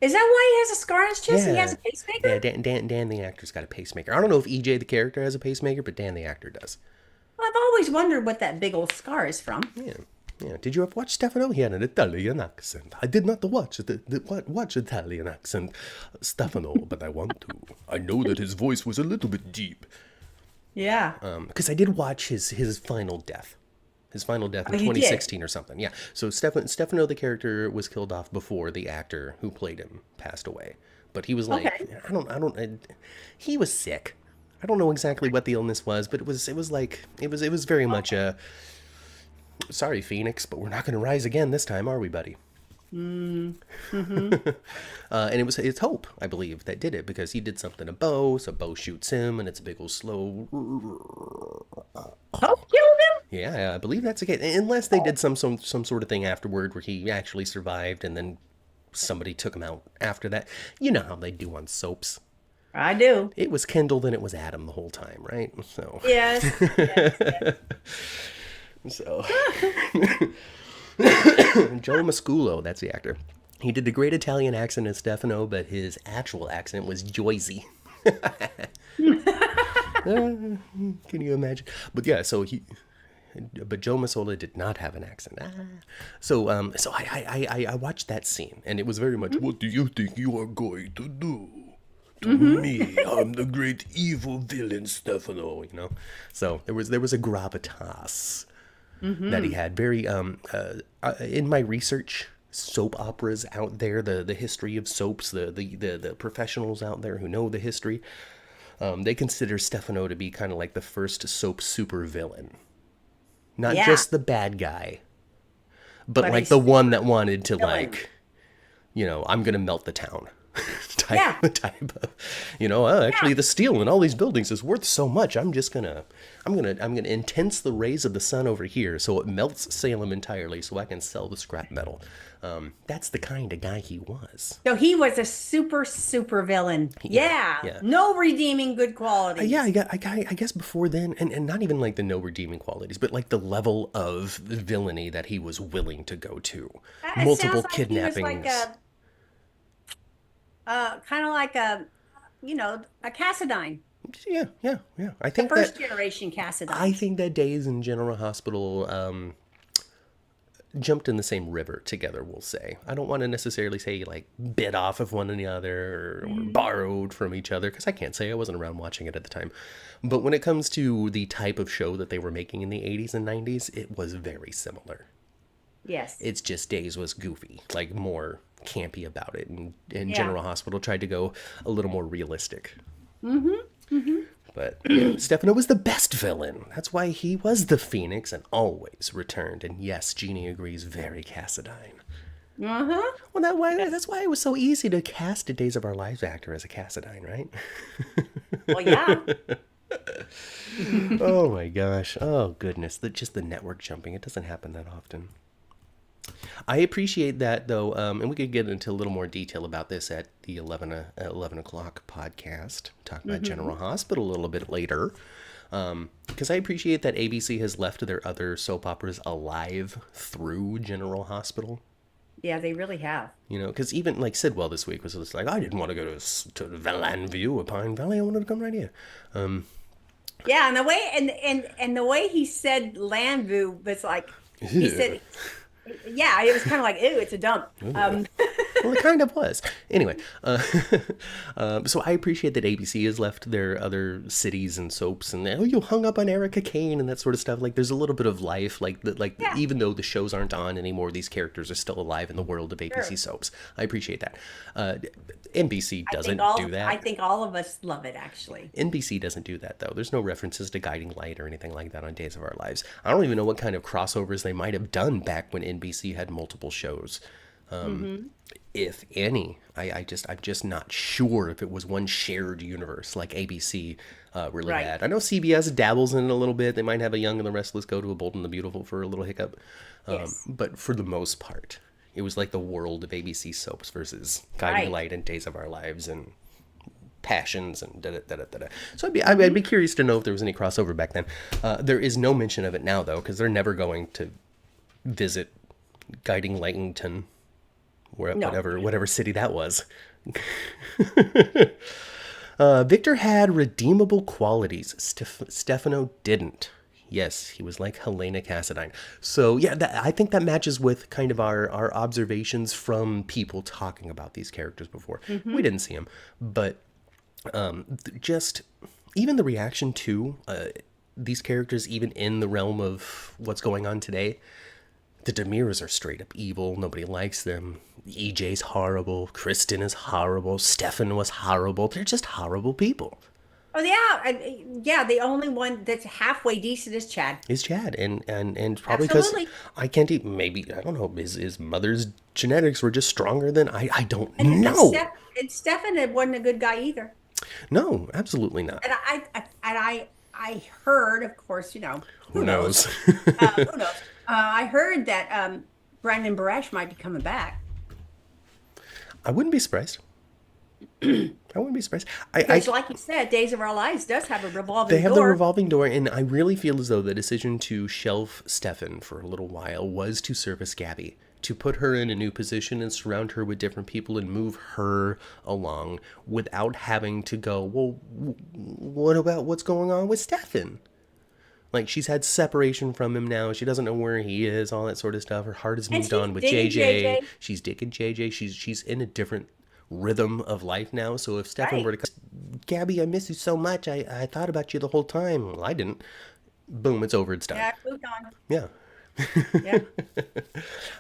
Is that why he has a scar on his chest? Yeah. He has a pacemaker? Yeah, Dan the actor's got a pacemaker. I don't know if EJ the character has a pacemaker, but Dan the actor does. Well, I've always wondered what that big old scar is from. Yeah. Did you ever watch Stefano? He had an Italian accent. I did not watch Italian accent Stefano, but I want to. I know that his voice was a little bit deep. Yeah. Because I did watch his final death. His final death in 2016 or something. Yeah. So Stefano, the character, was killed off before the actor who played him passed away. But he was like, he was sick. I don't know exactly what the illness was, but it was very much a, sorry, Phoenix, but we're not going to rise again this time, are we, buddy? And it's Hope, I believe, that did it, because he did something to Bo, so Bo shoots him, and it's a big old slow. Hope killed him? Yeah, I believe that's okay. Unless they did some sort of thing afterward where he actually survived, and then somebody took him out after that. You know how they do on soaps. I do. It was Kendall, and it was Adam the whole time, right? So. Yes. So. Joe Masculo, that's the actor. He did the great Italian accent as Stefano, but his actual accent was Joyzy. Can you imagine? But yeah, but Joe Masculo did not have an accent. So I watched that scene, and it was very much, what do you think you are going to do to me? I'm the great evil villain, Stefano. So there was a gravitas that he had. Very in my research, soap operas out there, the history of soaps, the professionals out there who know the history, they consider Stefano to be kind of like the first soap supervillain. Not just the bad guy, but like the one that wanted to like, I'm gonna melt the town. type of, actually the steel in all these buildings is worth so much. I'm gonna intense the rays of the sun over here so it melts Salem entirely so I can sell the scrap metal. That's the kind of guy he was. So he was a super villain. Yeah. No redeeming good qualities. I guess before then, and not even like the no redeeming qualities, but like the level of villainy that he was willing to go to. Multiple kidnappings. Kind of like a Cassadine. Yeah. I think the first generation Cassadine. I think that Days in General Hospital jumped in the same river together, we'll say. I don't want to necessarily say like bit off of one another or borrowed from each other, because I can't say, I wasn't around watching it at the time. But when it comes to the type of show that they were making in the 80s and 90s, it was very similar. Yes. It's just Days was goofy, like more campy about it, and General Hospital tried to go a little more realistic. But Stefano was the best villain. That's why he was the Phoenix and always returned. And yes, Jeannie agrees, very Cassadine. Well, that's why it was so easy to cast a Days of Our Lives actor as a Cassadine, right? Well, yeah. Oh my gosh. Oh goodness. Just the network jumping. It doesn't happen that often. I appreciate that, though, and we could get into a little more detail about this at the 11 o'clock podcast, talk about General Hospital a little bit later, because I appreciate that ABC has left their other soap operas alive through General Hospital. Yeah, they really have. Because even like Sidwell this week was just like, I didn't want to go to Valanview or Pine Valley, I wanted to come right here. Yeah, and the way and the way he said Landview was like, he said. Yeah, it was kind of like, ew, it's a dump. Well, it kind of was. Anyway, so I appreciate that ABC has left their other cities and soaps, and you hung up on Erica Kane and that sort of stuff. Like, there's a little bit of life, even though the shows aren't on anymore, these characters are still alive in the world of ABC soaps. I appreciate that. NBC doesn't do that. I think all of us love it, actually. NBC doesn't do that, though. There's no references to Guiding Light or anything like that on Days of Our Lives. I don't even know what kind of crossovers they might have done back when NBC had multiple shows. If any. I'm just not sure if it was one shared universe like ABC really had. I know CBS dabbles in it a little bit. They might have a Young and the Restless go to a Bold and the Beautiful for a little hiccup. But for the most part, it was like the world of ABC soaps versus Guiding Light and Days of Our Lives and Passions and da-da-da-da-da. So I'd be curious to know if there was any crossover back then. There is no mention of it now, though, because they're never going to visit Guiding Lightington, whatever city that was. Victor had redeemable qualities. Stefano didn't. Yes, he was like Helena Cassadine. So yeah, I think that matches with kind of our observations from people talking about these characters before. We didn't see them, but just even the reaction to these characters, even in the realm of what's going on today. The Demirs are straight up evil. Nobody likes them. EJ's horrible. Kristen is horrible. Stefan was horrible. They're just horrible people. Oh yeah, the only one that's halfway decent is Chad. And probably because I can't even, maybe, I don't know, his mother's genetics were just stronger than I don't know. And Stefan wasn't a good guy either. No, absolutely not. And I heard, of course, who knows? Who knows? I heard that Brandon Barash might be coming back. I wouldn't be surprised. I wouldn't be surprised. Because, like you said, Days of Our Lives does have a They revolving have the door. revolving door, and I really feel as though the decision to shelve Stefan for a little while was to service Gabby, to put her in a new position and surround her with different people and move her along without having to go, well, what about what's going on with Stefan? Like, she's had separation from him now. She doesn't know where he is, all that sort of stuff. Her heart has And moved she's on with digging JJ. JJ. She's digging JJ. She's in a different rhythm of life now. So if Stefan Right. were to come, Gabby, I miss you so much. I thought about you the whole time. Well, I didn't. Boom, it's over. It's done. Yeah, I moved on. Yeah. Yeah. You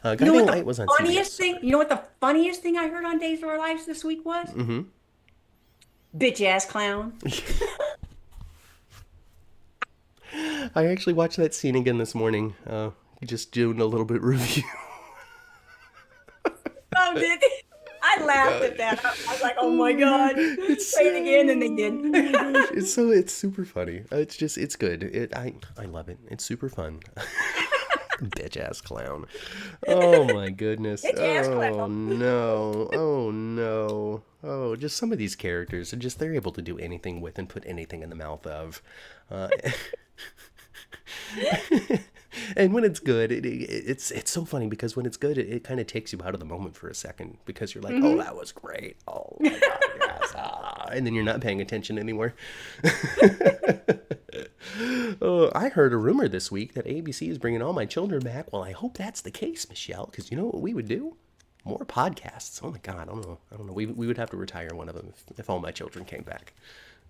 know Guiding what Light the was on funniest CBS. thing? You know what the funniest thing I heard on Days of Our Lives this week was? Mm-hmm. Bitch ass clown. I actually watched that scene again this morning. Just doing a little bit review. Oh, did they? I laughed at that. I was like, oh my God. Say it again, and they did. It's super funny. It's good. I love it. It's super fun. Bitch ass clown. Oh my goodness. Bitch ass Oh clown. no. Oh no. Oh, just some of these characters are just, they're able to do anything with and put anything in the mouth of. And when it's good, it's so funny because when it's good, it kind of takes you out of the moment for a second because you're like, oh, that was great. Oh my God, yes. And then you're not paying attention anymore. Oh, I heard a rumor this week that ABC is bringing All My Children back. Well, I hope that's the case, Michelle, because you know what we would do? More podcasts. Oh my God, I don't know. We would have to retire one of them if All My Children came back.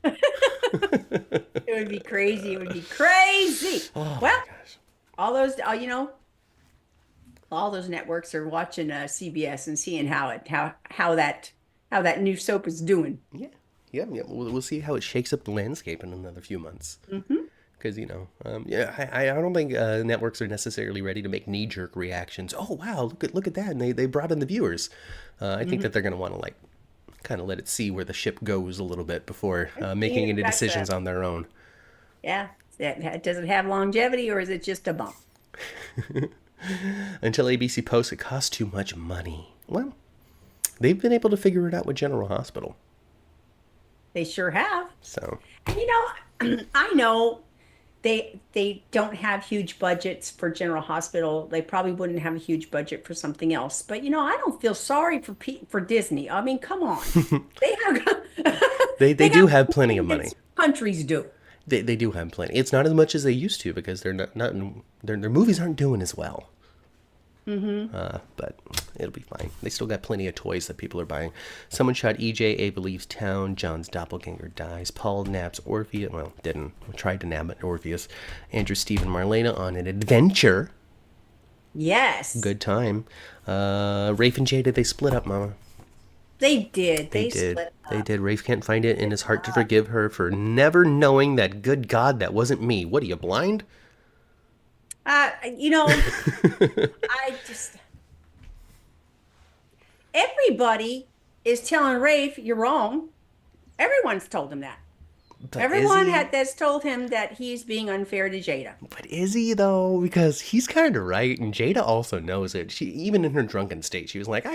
It would be crazy. It would be crazy. Oh Well, my gosh. all those, all those networks are watching CBS and seeing how that new soap is doing. Yeah. We'll see how it shakes up the landscape in another few months. Because, I don't think networks are necessarily ready to make knee-jerk reactions. Oh, wow, look at that. And they brought in the viewers. I think that they're going to want to, like, kind of let it see where the ship goes a little bit before making any decisions on their own. Yeah. Does it have longevity or is it just a bump? Until ABC posts it costs too much money. Well, they've been able to figure it out with General Hospital. They sure have. So, And I know they don't have huge budgets for General Hospital. They probably wouldn't have a huge budget for something else. But I don't feel sorry for Disney. I mean, come on. They have they do have plenty of money. Countries do. They do have plenty. It's not as much as they used to because they're not their movies aren't doing as well. But it'll be fine. They still got plenty of toys that people are buying. Someone shot EJ, Abe leaves town, John's doppelganger dies, Paul naps Orpheus. Well, didn't. Tried to nab Orpheus. Andrew, Steve, and Marlena on an adventure. Yes. Good time. Rafe and Jada, they split up, Mama. They did. They They did. split They up. did. Rafe can't find it in his heart to forgive her for never knowing that, good God, that wasn't me. What, are you blind? I just everybody is telling Rafe you're wrong. Everyone's told him that. But Everyone is he? that's told him that he's being unfair to Jada. But is he, though? Because he's kind of right, and Jada also knows it. She, even in her drunken state, she was like,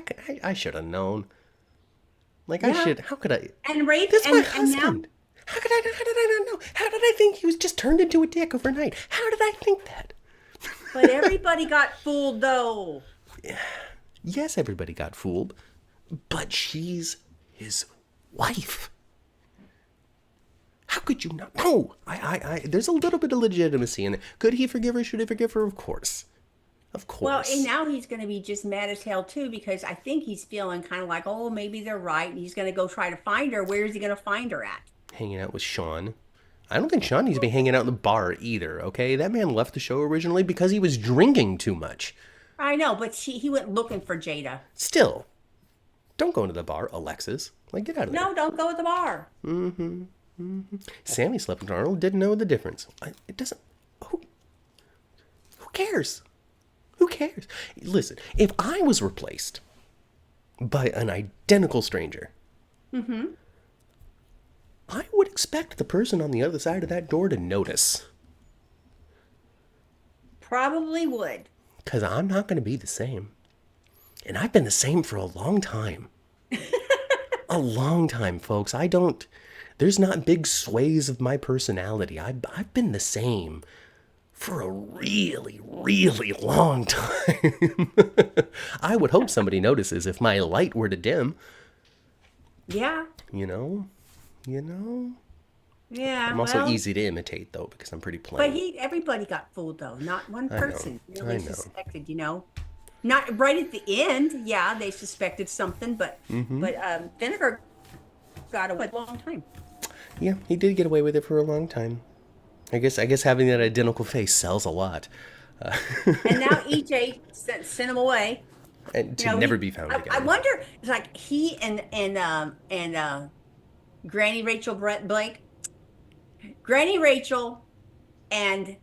I should have known. Like, Yeah. how could I? And Rafe That's my and now husband. How did I not know? How did I think he was just turned into a dick overnight? How did I think that? but everybody got fooled though. Yes, everybody got fooled, but she's his wife. How could you not know? There's a little bit of legitimacy in it. Could he forgive her? Should he forgive her? Of course. Of Well, course. and now he's going to be just mad as hell too because I think he's feeling kind of like, oh, maybe they're right. And he's going to go try to find her. Where is he going to find her at? Hanging out with Sean. I don't think Sean needs to be hanging out in the bar either, okay? That man left the show originally because he was drinking too much. I know, but he went looking for Jada. Still, don't go into the bar, Alexis. Like, get out of there. No, don't go to the bar. Sammy slept with Arnold, didn't know the difference. It doesn't... Who cares? Who cares? Listen, if I was replaced by an identical stranger, I would expect the person on the other side of that door to notice. Probably would. Because I'm not going to be the same. And I've been the same for a long time. A long time, folks. There's not big sways of my personality. I've been the same for a really, really long time. I would hope somebody notices if my light were to dim. Yeah. You know? Yeah. I'm also easy to imitate, though, because I'm pretty plain. But everybody got fooled, though. Not one person really I know. suspected, Not right at the end. Yeah, they suspected something, but Vinegar got away a long time. Yeah, he did get away with it for a long time. I guess having that identical face sells a lot. And now EJ sent him away. And to never be found again. I wonder, it's like he and Granny Rachel Blake, Granny Rachel and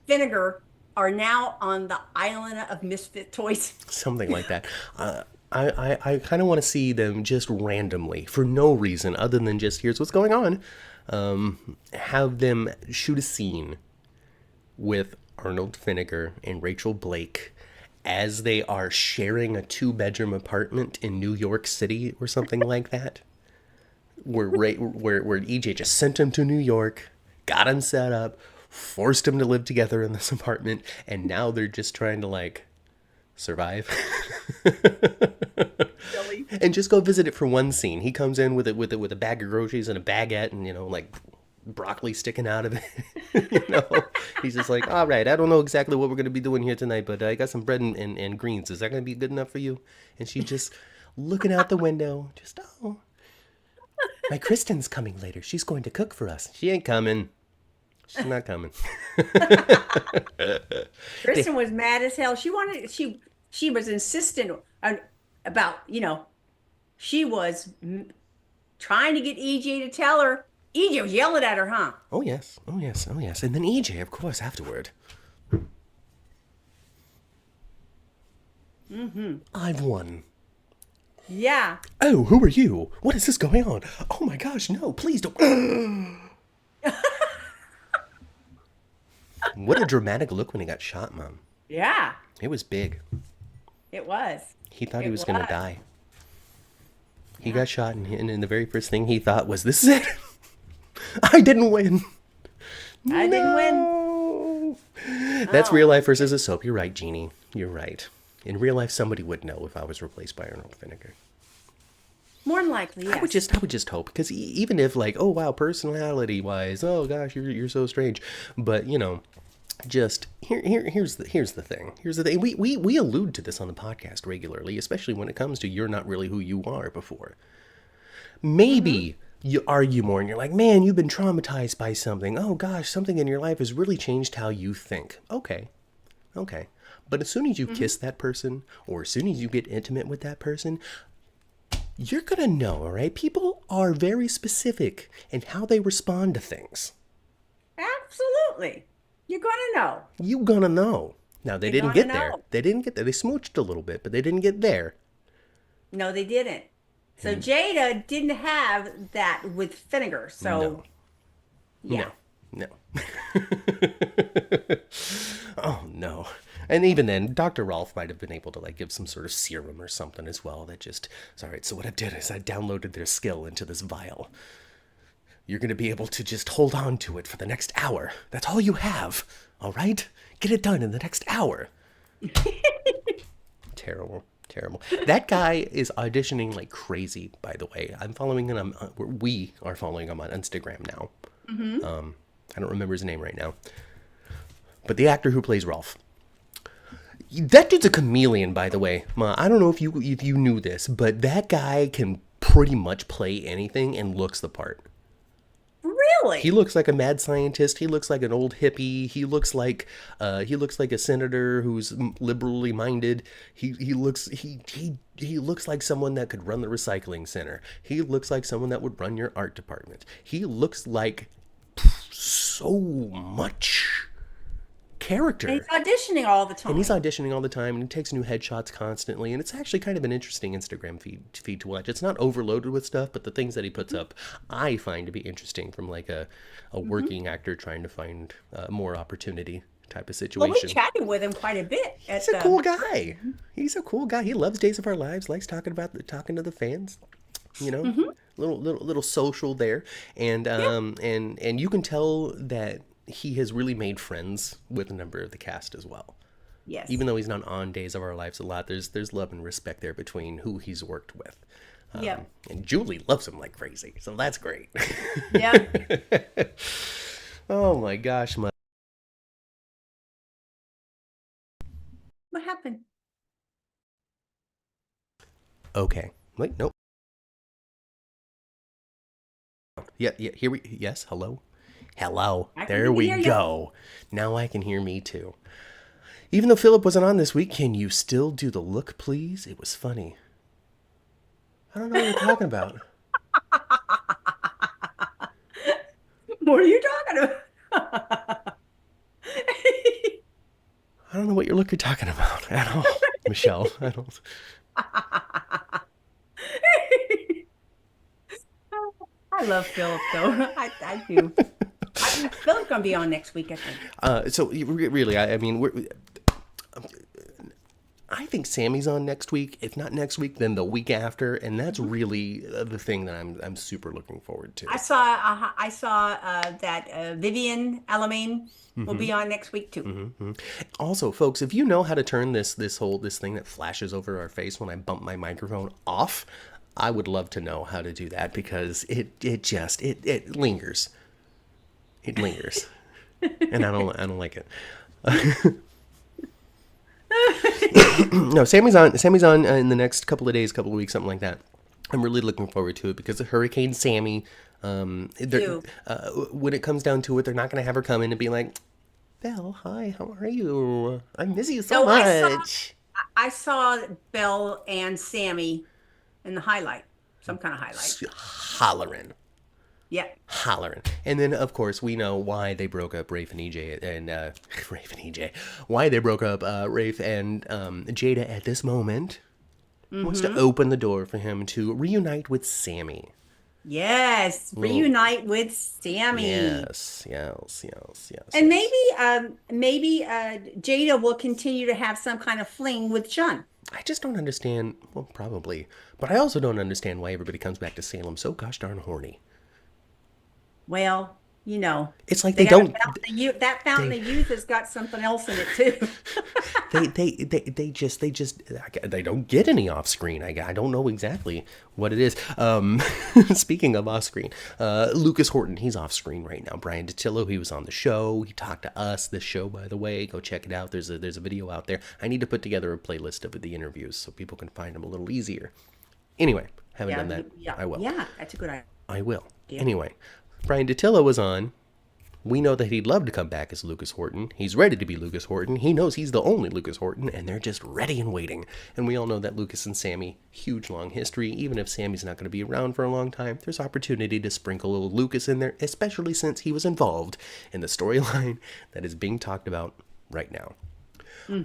Vinegar are now on the island of misfit toys. Something like that. I kind of want to see them just randomly, for no reason other than just here's what's going on. Have them shoot a scene with Arnold Vinegar and Rachel Blake as they are sharing a 2-bedroom apartment in New York City or something like that. Where EJ just sent him to New York, got him set up, forced him to live together in this apartment, and now they're just trying to survive. Silly. And just go visit it for one scene. He comes in with a bag of groceries and a baguette and broccoli sticking out of it. He's just like, all right, I don't know exactly what we're going to be doing here tonight, but I got some bread and greens. Is that going to be good enough for you? And she's just looking out the window, just, oh, my Kristen's coming later. She's going to cook for us. She ain't coming. She's not coming. Kristen was mad as hell. She was insistent about, she was trying to get EJ to tell her. EJ was yelling at her, huh? Oh, yes. Oh, yes. Oh, yes. And then EJ, of course, afterward. I've won. Yeah. Oh, who are you? What is this going on? Oh, my gosh, no, please don't. What a dramatic look when he got shot, Mom. Yeah. It was big. It was. He thought he was going to die. He got shot, and the very first thing he thought was, this is it. I didn't win. I didn't win. That's real life versus a soap. You're right, Jeannie. You're right. In real life, somebody would know if I was replaced by Arnold Vinegar. More than likely, yes. I would just hope, because even if oh wow, personality wise, oh gosh, you're so strange, but just here's the thing. Here's the thing. We allude to this on the podcast regularly, especially when it comes to you're not really who you are before. Maybe you argue more and you're like, man, you've been traumatized by something. Oh gosh, something in your life has really changed how you think. Okay. But as soon as you kiss that person, or as soon as you get intimate with that person, you're going to know, all right? People are very specific in how they respond to things. Absolutely. You're going to know. You're going to know. Now, they didn't get there. They didn't get there. They smooched a little bit, but they didn't get there. No, they didn't. So Jada didn't have that with Vinegar. So, yeah. No. Oh, no. And even then, Dr. Rolf might have been able to give some sort of serum or something as well. That just, all right, so what I did is I downloaded their skill into this vial. You're going to be able to just hold on to it for the next hour. That's all you have, all right? Get it done in the next hour. Terrible. That guy is auditioning like crazy, by the way. I'm following him. We are following him on Instagram now. I don't remember his name right now. But the actor who plays Rolf. That dude's a chameleon, by the way. Ma, I don't know if you knew this, but that guy can pretty much play anything and looks the part. Really? He looks like a mad scientist. He looks like an old hippie. He looks like a senator who's liberally minded. He looks like someone that could run the recycling center. He looks like someone that would run your art department. He looks like so much character. And he's auditioning all the time. And he takes new headshots constantly, and it's actually kind of an interesting Instagram feed to watch. It's not overloaded with stuff, but the things that he puts up I find to be interesting from a working actor trying to find more opportunity type of situation. Well, we chatted with him quite a bit. He's a cool guy. He's a cool guy. He loves Days of Our Lives, likes talking to the fans. you know, little social there, and Yeah. and you can tell that he has really made friends with a number of the cast as well. Yes. Even though he's not on Days of Our Lives a lot, there's love and respect there between who he's worked with. Yep. And Julie loves him like crazy, so that's great. Yeah. Oh my gosh, What happened? okay. Wait, nope. Yeah, here we. Yes, hello, hello. I can There we hear you. go. Now I can hear me too. Even though Philip wasn't on this week, can you still do the look, please? It was funny. I don't know what you're talking about. What are you talking about? I don't know what look you're talking about at all, Michelle. I don't. I love Philip though. I do. Philip's gonna be on next week, I think. So really, I mean, I think Sammy's on next week. If not next week, then the week after, and that's really the thing that I'm super looking forward to. I saw that Vivian Alamein will be on next week too. Also, folks, if you know how to turn this thing that flashes over our face when I bump my microphone off, I would love to know how to do that, because it lingers. It lingers, and I don't like it. No, Sammy's on in the next couple of days, couple of weeks, something like that. I'm really looking forward to it because of Hurricane Sammy. When it comes down to it, they're not going to have her come in and be like, Belle, hi, how are you? I miss you so much. I saw Belle and Sammy in the highlight, some kind of highlight. Hollering. Yeah. Hollering. And then, of course, we know why they broke up Rafe and EJ, and Rafe and EJ. Why they broke up Rafe and Jada at this moment was to open the door for him to reunite with Sammy. Yes, reunite with Sammy. Yes. And maybe Jada will continue to have some kind of fling with Sean. I just don't understand. Well, probably, but I also don't understand why everybody comes back to Salem so gosh darn horny. Well, it's like they don't. That fountain of youth has got something else in it too. they don't get any off screen. I don't know exactly what it is. Speaking of off screen, Lucas Horton, he's off screen right now. Brian Datillo, he was on the show. He talked to us. This show, by the way, go check it out. There's a video out there. I need to put together a playlist of the interviews so people can find them a little easier. Anyway, haven't done that. Yeah, I will. Yeah, that's a good idea. I will. Yeah. Anyway, Brian Datillo was on. We know that he'd love to come back as Lucas Horton. He's ready to be Lucas Horton. He knows he's the only Lucas Horton, and they're just ready and waiting. And we all know that Lucas and Sammy, huge long history. Even if Sammy's not going to be around for a long time, there's opportunity to sprinkle a little Lucas in there, especially since he was involved in the storyline that is being talked about right now.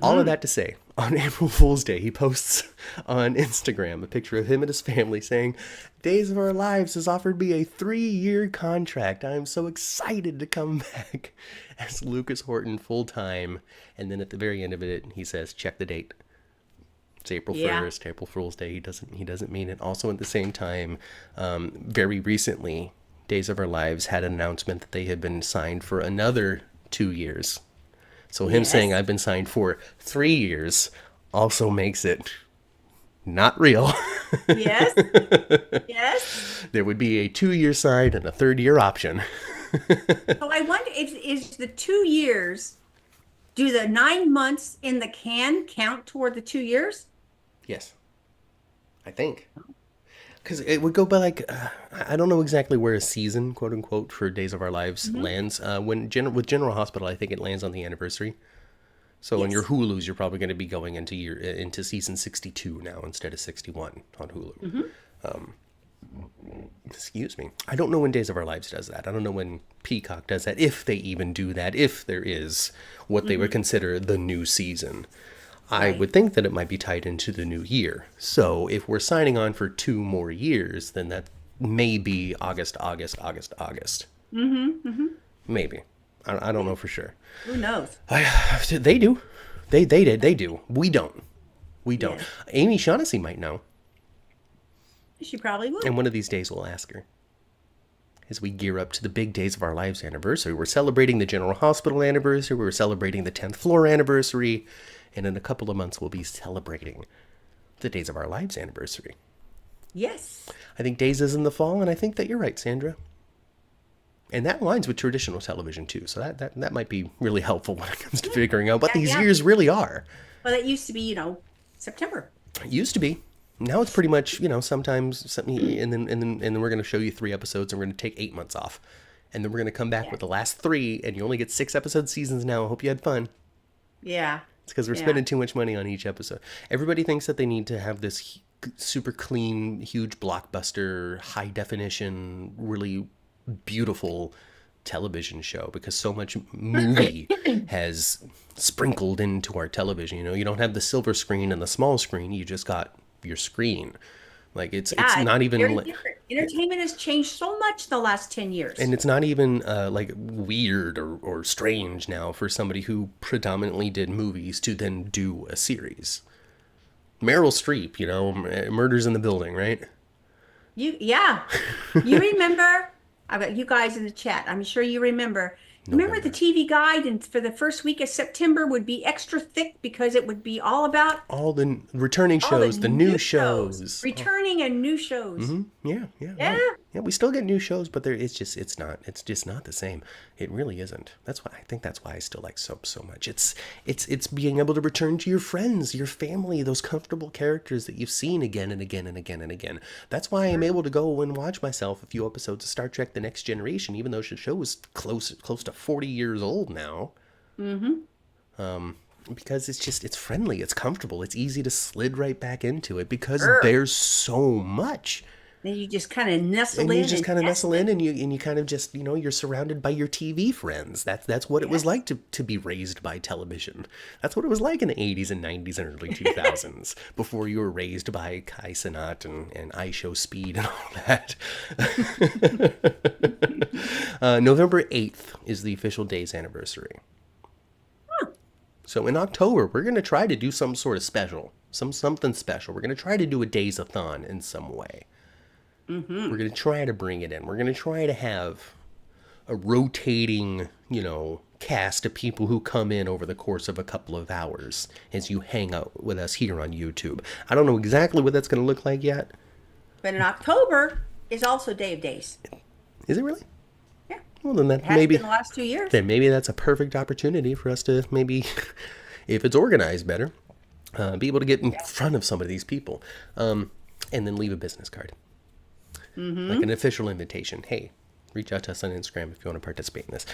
All of that to say, on April Fool's Day, he posts on Instagram a picture of him and his family saying, Days of Our Lives has offered me a 3-year contract. I am so excited to come back as Lucas Horton full-time. And then at the very end of it, he says, check the date. It's April 1st, April Fool's Day. He doesn't mean it. Also at the same time, very recently, Days of Our Lives had an announcement that they had been signed for another 2 years. So him saying I've been signed for 3 years also makes it not real. Yes. Yes. There would be a 2-year sign and a 3rd-year option. So I wonder if is the 2 years, do the 9 months in the can count toward the 2 years? Yes. I think. Because it would go by like, I don't know exactly where a season, quote unquote, for Days of Our Lives lands. With General Hospital, I think it lands on the anniversary. So on your Hulus, you're probably going to be going into season 62 now instead of 61 on Hulu. Excuse me. I don't know when Days of Our Lives does that. I don't know when Peacock does that, if they even do that, if there is what they would consider the new season. I would think that it might be tied into the new year. So if we're signing on for 2 more years, then that may be August. Maybe. I don't know for sure. Who knows? They do. They do. We don't. Yeah. Amy Shaughnessy might know. She probably would. And one of these days we'll ask her. As we gear up to the big days of our lives anniversary. We're celebrating the General Hospital anniversary. We're celebrating the 10th floor anniversary. And in a couple of months, we'll be celebrating the days of our lives anniversary. Yes. I think days is in the fall, and I think that you're right, Sandra. And that aligns with traditional television, too. So that might be really helpful when it comes to figuring out what these years really are. Well, it used to be, September. It used to be. Now it's pretty much, sometimes something, and then we're going to show you 3 episodes, and we're going to take 8 months off. And then we're going to come back with the last 3, and you only get 6 episode seasons now. I hope you had fun. Yeah. It's because we're spending too much money on each episode. Everybody thinks that they need to have this super clean, huge blockbuster, high definition, really beautiful television show because so much movie has sprinkled into our television. You don't have the silver screen and the small screen. You just got your screen. Like it's not even different. Entertainment has changed so much the last 10 years. And it's not even like weird or strange now for somebody who predominantly did movies to then do a series. Meryl Streep, Murders in the Building, right? You remember? I've got you guys in the chat. I'm sure you remember. Remember the TV guide and for the first week of September would be extra thick because it would be all about all the returning shows, the new shows. Returning and new shows. Mm-hmm. Yeah. Right. Yeah, we still get new shows, but it's just not the same. It really isn't. That's why I still like soap so much. It's being able to return to your friends, your family, those comfortable characters that you've seen again and again and again and again. That's why I'm able to go and watch myself a few episodes of Star Trek: The Next Generation, even though the show is close to 40 years old now. Because it's friendly, it's comfortable, it's easy to slid right back into it because there's so much. Then you just kind of nestle in. And you just kind of nestle in, and you kind of just you're surrounded by your TV friends. That's what it was like to be raised by television. That's what it was like in the 80s and 90s and early 2000s before you were raised by Kai Cenat and iShow Speed and all that. November 8th is the official day's anniversary. So in October, we're going to try to do some sort of special, something special. We're going to try to do a days-a-thon in some way. Mm-hmm. We're going to try to bring it in. We're going to try to have a rotating, cast of people who come in over the course of a couple of hours as you hang out with us here on YouTube. I don't know exactly what that's going to look like yet. But in October is also Day of Days. Is it really? Yeah. Well, then it has been the last 2 years. Then maybe that's a perfect opportunity for us to maybe, if it's organized better, be able to get in front of some of these people, and then leave a business card. Mm-hmm. Like an official invitation. Hey, reach out to us on Instagram if you want to participate in this.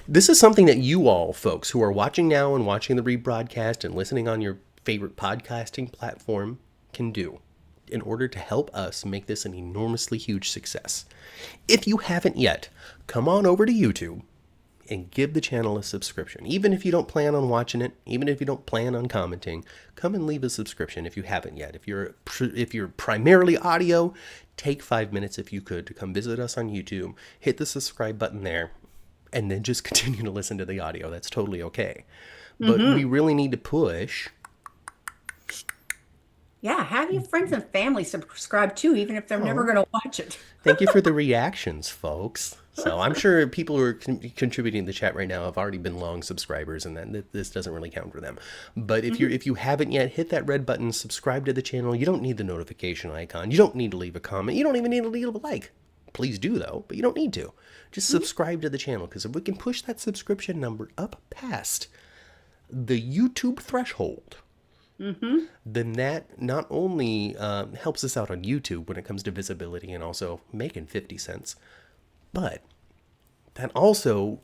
This is something that you all, folks, who are watching now and watching the rebroadcast and listening on your favorite podcasting platform can do in order to help us make this an enormously huge success. If you haven't yet, come on over to YouTube and give the channel a subscription. Even if you don't plan on watching it, even if you don't plan on commenting, come and leave a subscription if you haven't yet. If you're primarily audio, take 5 minutes if you could to come visit us on YouTube, hit the subscribe button there, and then just continue to listen to the audio. That's totally okay. But we really need to push. Yeah, have your friends and family subscribe too, even if they're never going to watch it. Thank you for the reactions, folks. So I'm sure people who are contributing to the chat right now have already been long subscribers, and then this doesn't really count for them. But if you haven't yet, hit that red button, subscribe to the channel. You don't need the notification icon. You don't need to leave a comment. You don't even need to leave a like. Please do, though, but you don't need to. Just subscribe to the channel, because if we can push that subscription number up past the YouTube threshold, then that not only helps us out on YouTube when it comes to visibility and also making 50 cents, but that also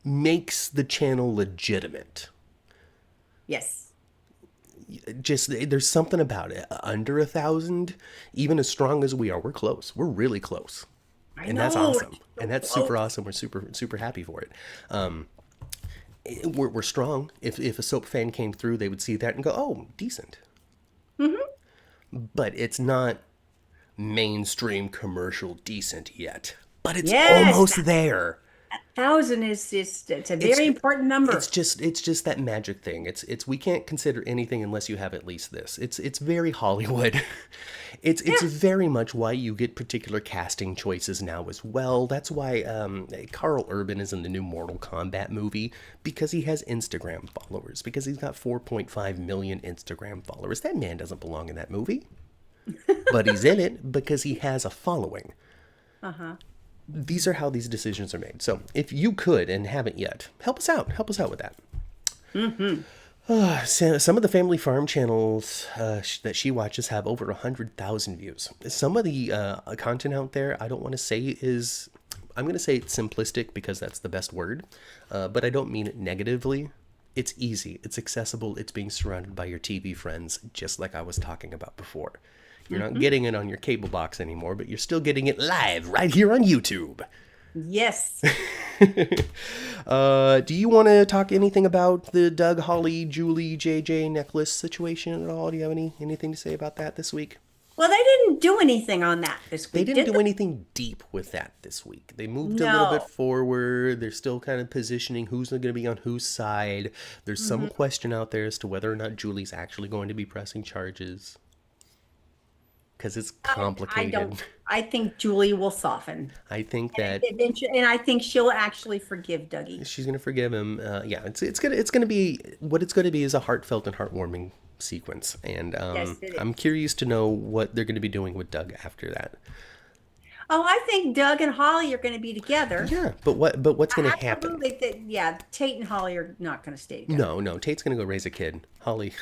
makes the channel legitimate. Yes. Just, there's something about it. Under 1,000, even as strong as we are, we're close. We're really close. And that's awesome. And that's super awesome. We're super happy for it. We're strong. If a soap fan came through, they would see that and go, oh, decent. But it's not mainstream commercial decent yet. But it's almost there. 1,000 is just, it's a very important It's number. just that magic thing. It's we can't consider anything unless you have at least this. It's very Hollywood. It's Yeah. very much why you get particular casting choices now as well. That's why Carl Urban is in the new Mortal Kombat movie, because he has Instagram followers, because he's got 4.5 million Instagram followers. That man doesn't belong in that movie, but he's in it because he has a following. Uh-huh. These are how these decisions are made. So if you could and haven't yet, help us out. Help us out with that. Some of the family farm channels that she watches have over 100,000 views. Some of the content out there, I don't want to say is, I'm going to say it's simplistic because that's the best word, but I don't mean it negatively. It's easy, it's accessible, it's being surrounded by your TV friends, just like I was talking about before. You're not getting it on your cable box anymore, but you're still getting it live right here on YouTube. Yes. Do you want to talk anything about the Doug, Holly, Julie, JJ necklace situation at all? Do you have anything to say about that this week? Well, they didn't do anything on that this They week, didn't did do they? anything deep with that this week. They moved a little bit No. forward. They're still kind of positioning who's going to be on whose side. There's some question out there as to whether or not Julie's actually going to be pressing charges. Because it's I complicated. don't. I think Julie will soften. I think that Eventually, and I think she'll actually forgive Dougie. she's gonna forgive him. Yeah, it's gonna be what it's gonna be is a heartfelt and heartwarming sequence, and Yes, it is. I'm curious to know what they're gonna be doing with Doug after that. Oh, I think Doug and Holly are going to be together. Yeah, but what's gonna happen? Absolutely. Yeah, Tate and Holly are not going to stay together. No, Tate's gonna go raise a kid. Holly,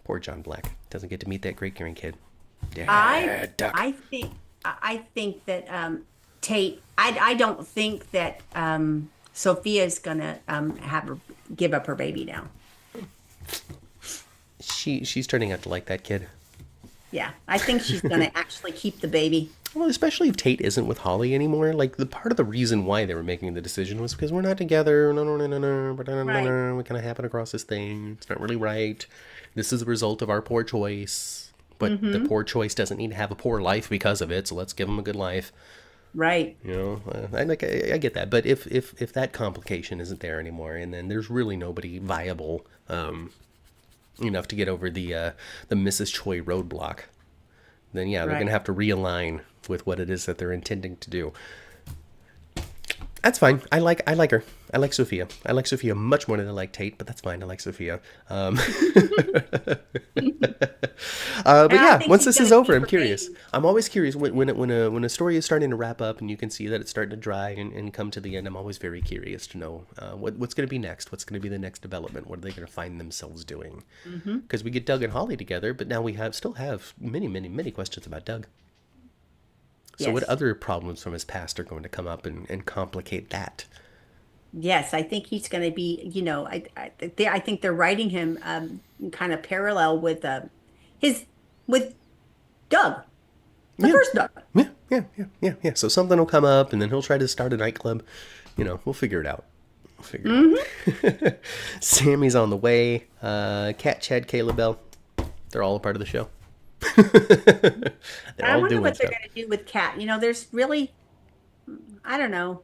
poor John Black doesn't get to meet that great grandkid. I Duck. I think that Tate. I don't think that Sophia's going to have her give up her baby now. She's turning out to like that kid. Yeah, I think she's going to actually keep the baby. Well, especially if Tate isn't with Holly anymore. Like, the part of the reason why they were making the decision was because we're not together. No. Right. We kind of happen across this thing. It's not really right. This is the result of our poor choice. But the poor choice doesn't need to have a poor life because of it. So let's give him a good life. Right. You know, I get that. But if that complication isn't there anymore, and then there's really nobody viable enough to get over the Mrs. Choi roadblock, then yeah, they're Right. gonna have to realign with what it is that they're intending to do. That's fine. I like her. I like Sophia. I like Sophia much more than I like Tate, but that's fine. I like Sophia. But And I yeah, think once she's this is gonna over, keep I'm her curious. baby. I'm always curious when a story is starting to wrap up and you can see that it's starting to dry and come to the end. I'm always very curious to know what's going to be next. What's going to be the next development? What are they going to find themselves doing? Because we get Doug and Holly together, but now we still have many questions about Doug. So what Yes. other problems from his past are going to come up and complicate that? Yes, I think he's going to be, I think they're writing him kind of parallel with his with Doug, the Yeah. first Doug. Yeah. So something will come up, and then he'll try to start a nightclub. We'll figure it out. We'll figure it out. Sammy's on the way. Kat, Chad, Caleb, Bell, they're all a part of the show. They're I all wonder doing what they're stuff. going to do with Kat. There's really, I don't know.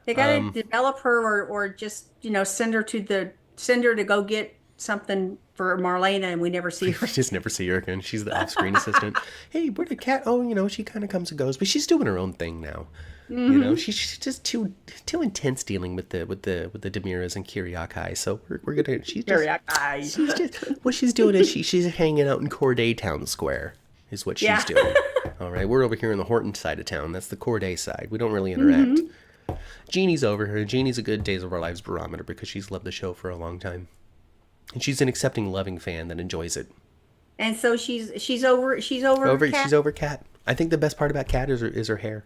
They got to develop her or just, send her to go get something for Marlena and we never see her. Just never see her again. She's the off-screen assistant. Hey, where did Kat? Oh, she kind of comes and goes, but she's doing her own thing now. She's just too intense dealing with the Demiras and Kiriakai. So we're gonna. She's just what she's doing is she's hanging out in Corday Town Square is what she's Yeah. doing. All right, we're over here in the Horton side of town. That's the Corday side. We don't really interact. Jeannie's over here. Jeannie's a good Days of Our Lives barometer because she's loved the show for a long time, and she's an accepting, loving fan that enjoys it. And so she's over She's Kat. over Kat. I think the best part about Kat is her hair.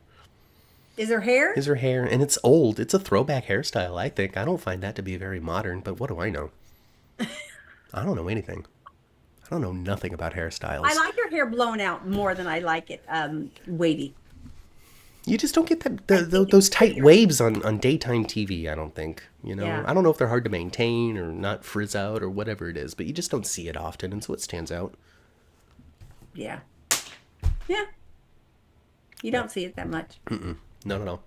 Is her hair? Is her hair, and it's old. It's a throwback hairstyle, I think. I don't find that to be very modern, but what do I know? I don't know anything. I don't know nothing about hairstyles. I like her hair blown out more than I like it wavy. You just don't get think those it's tight prettier. waves on daytime TV, I don't think. Yeah. I don't know if they're hard to maintain or not frizz out or whatever it is, but you just don't see it often, and so it stands out. Yeah. Yeah. You don't see it that much. No.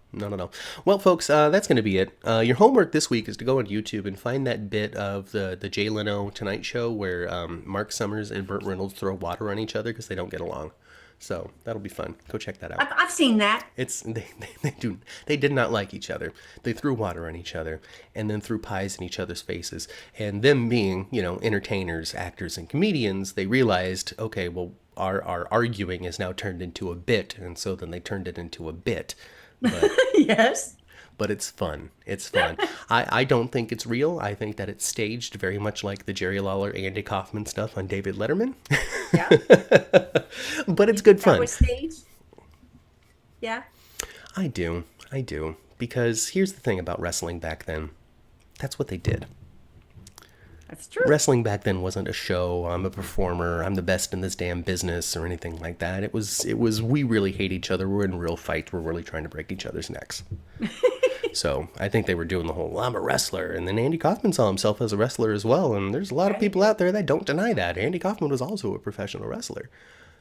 Well, folks, that's going to be it. Your homework this week is to go on YouTube and find that bit of the Jay Leno Tonight Show where Mark Summers and Burt Reynolds throw water on each other because they don't get along. So that'll be fun. Go check that out. I've seen that. They did not like each other. They threw water on each other and then threw pies in each other's faces. And them being, entertainers, actors, and comedians, they realized, okay, well, our arguing is now turned into a bit, and so then they turned it into a bit. But Yes. but it's fun. It's fun. I don't think it's real. I think that it's staged very much like the Jerry Lawler, Andy Kaufman stuff on David Letterman. Yeah. But it's good That fun. was staged. Yeah. I do. Because here's the thing about wrestling back then. That's what they did. That's true. Wrestling back then wasn't a show. I'm a performer. I'm the best in this damn business or anything like that. It was we really hate each other. We're in real fights. We're really trying to break each other's necks. So I think they were doing the whole, well, I'm a wrestler. And then Andy Kaufman saw himself as a wrestler as well. And there's a lot of people out there that don't deny that. Andy Kaufman was also a professional wrestler.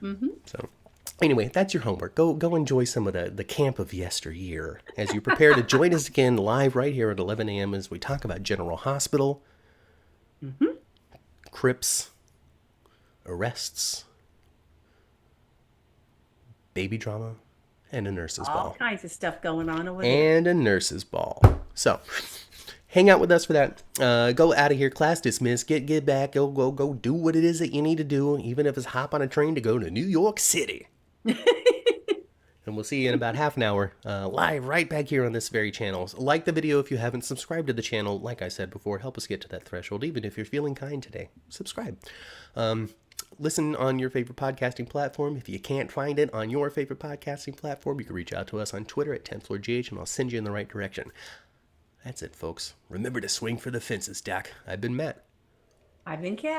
Mm-hmm. So anyway, that's your homework. Go enjoy some of the camp of yesteryear as you prepare to join us again live right here at 11 a.m. as we talk about General Hospital. Mm-hmm. Crips, arrests, baby drama, and a nurse's ball. All kinds of stuff going on over there. And a nurse's ball. So, hang out with us for that. Go out of here, class dismissed. Get back. Go do what it is that you need to do, even if it's hop on a train to go to New York City. And we'll see you in about half an hour, live right back here on this very channel. So like the video if you haven't subscribed to the channel. Like I said before, help us get to that threshold, even if you're feeling kind today. Subscribe. Listen on your favorite podcasting platform. If you can't find it on your favorite podcasting platform, you can reach out to us on Twitter at 10th Floor GH, and I'll send you in the right direction. That's it, folks. Remember to swing for the fences, Doc. I've been Matt. I've been Kat.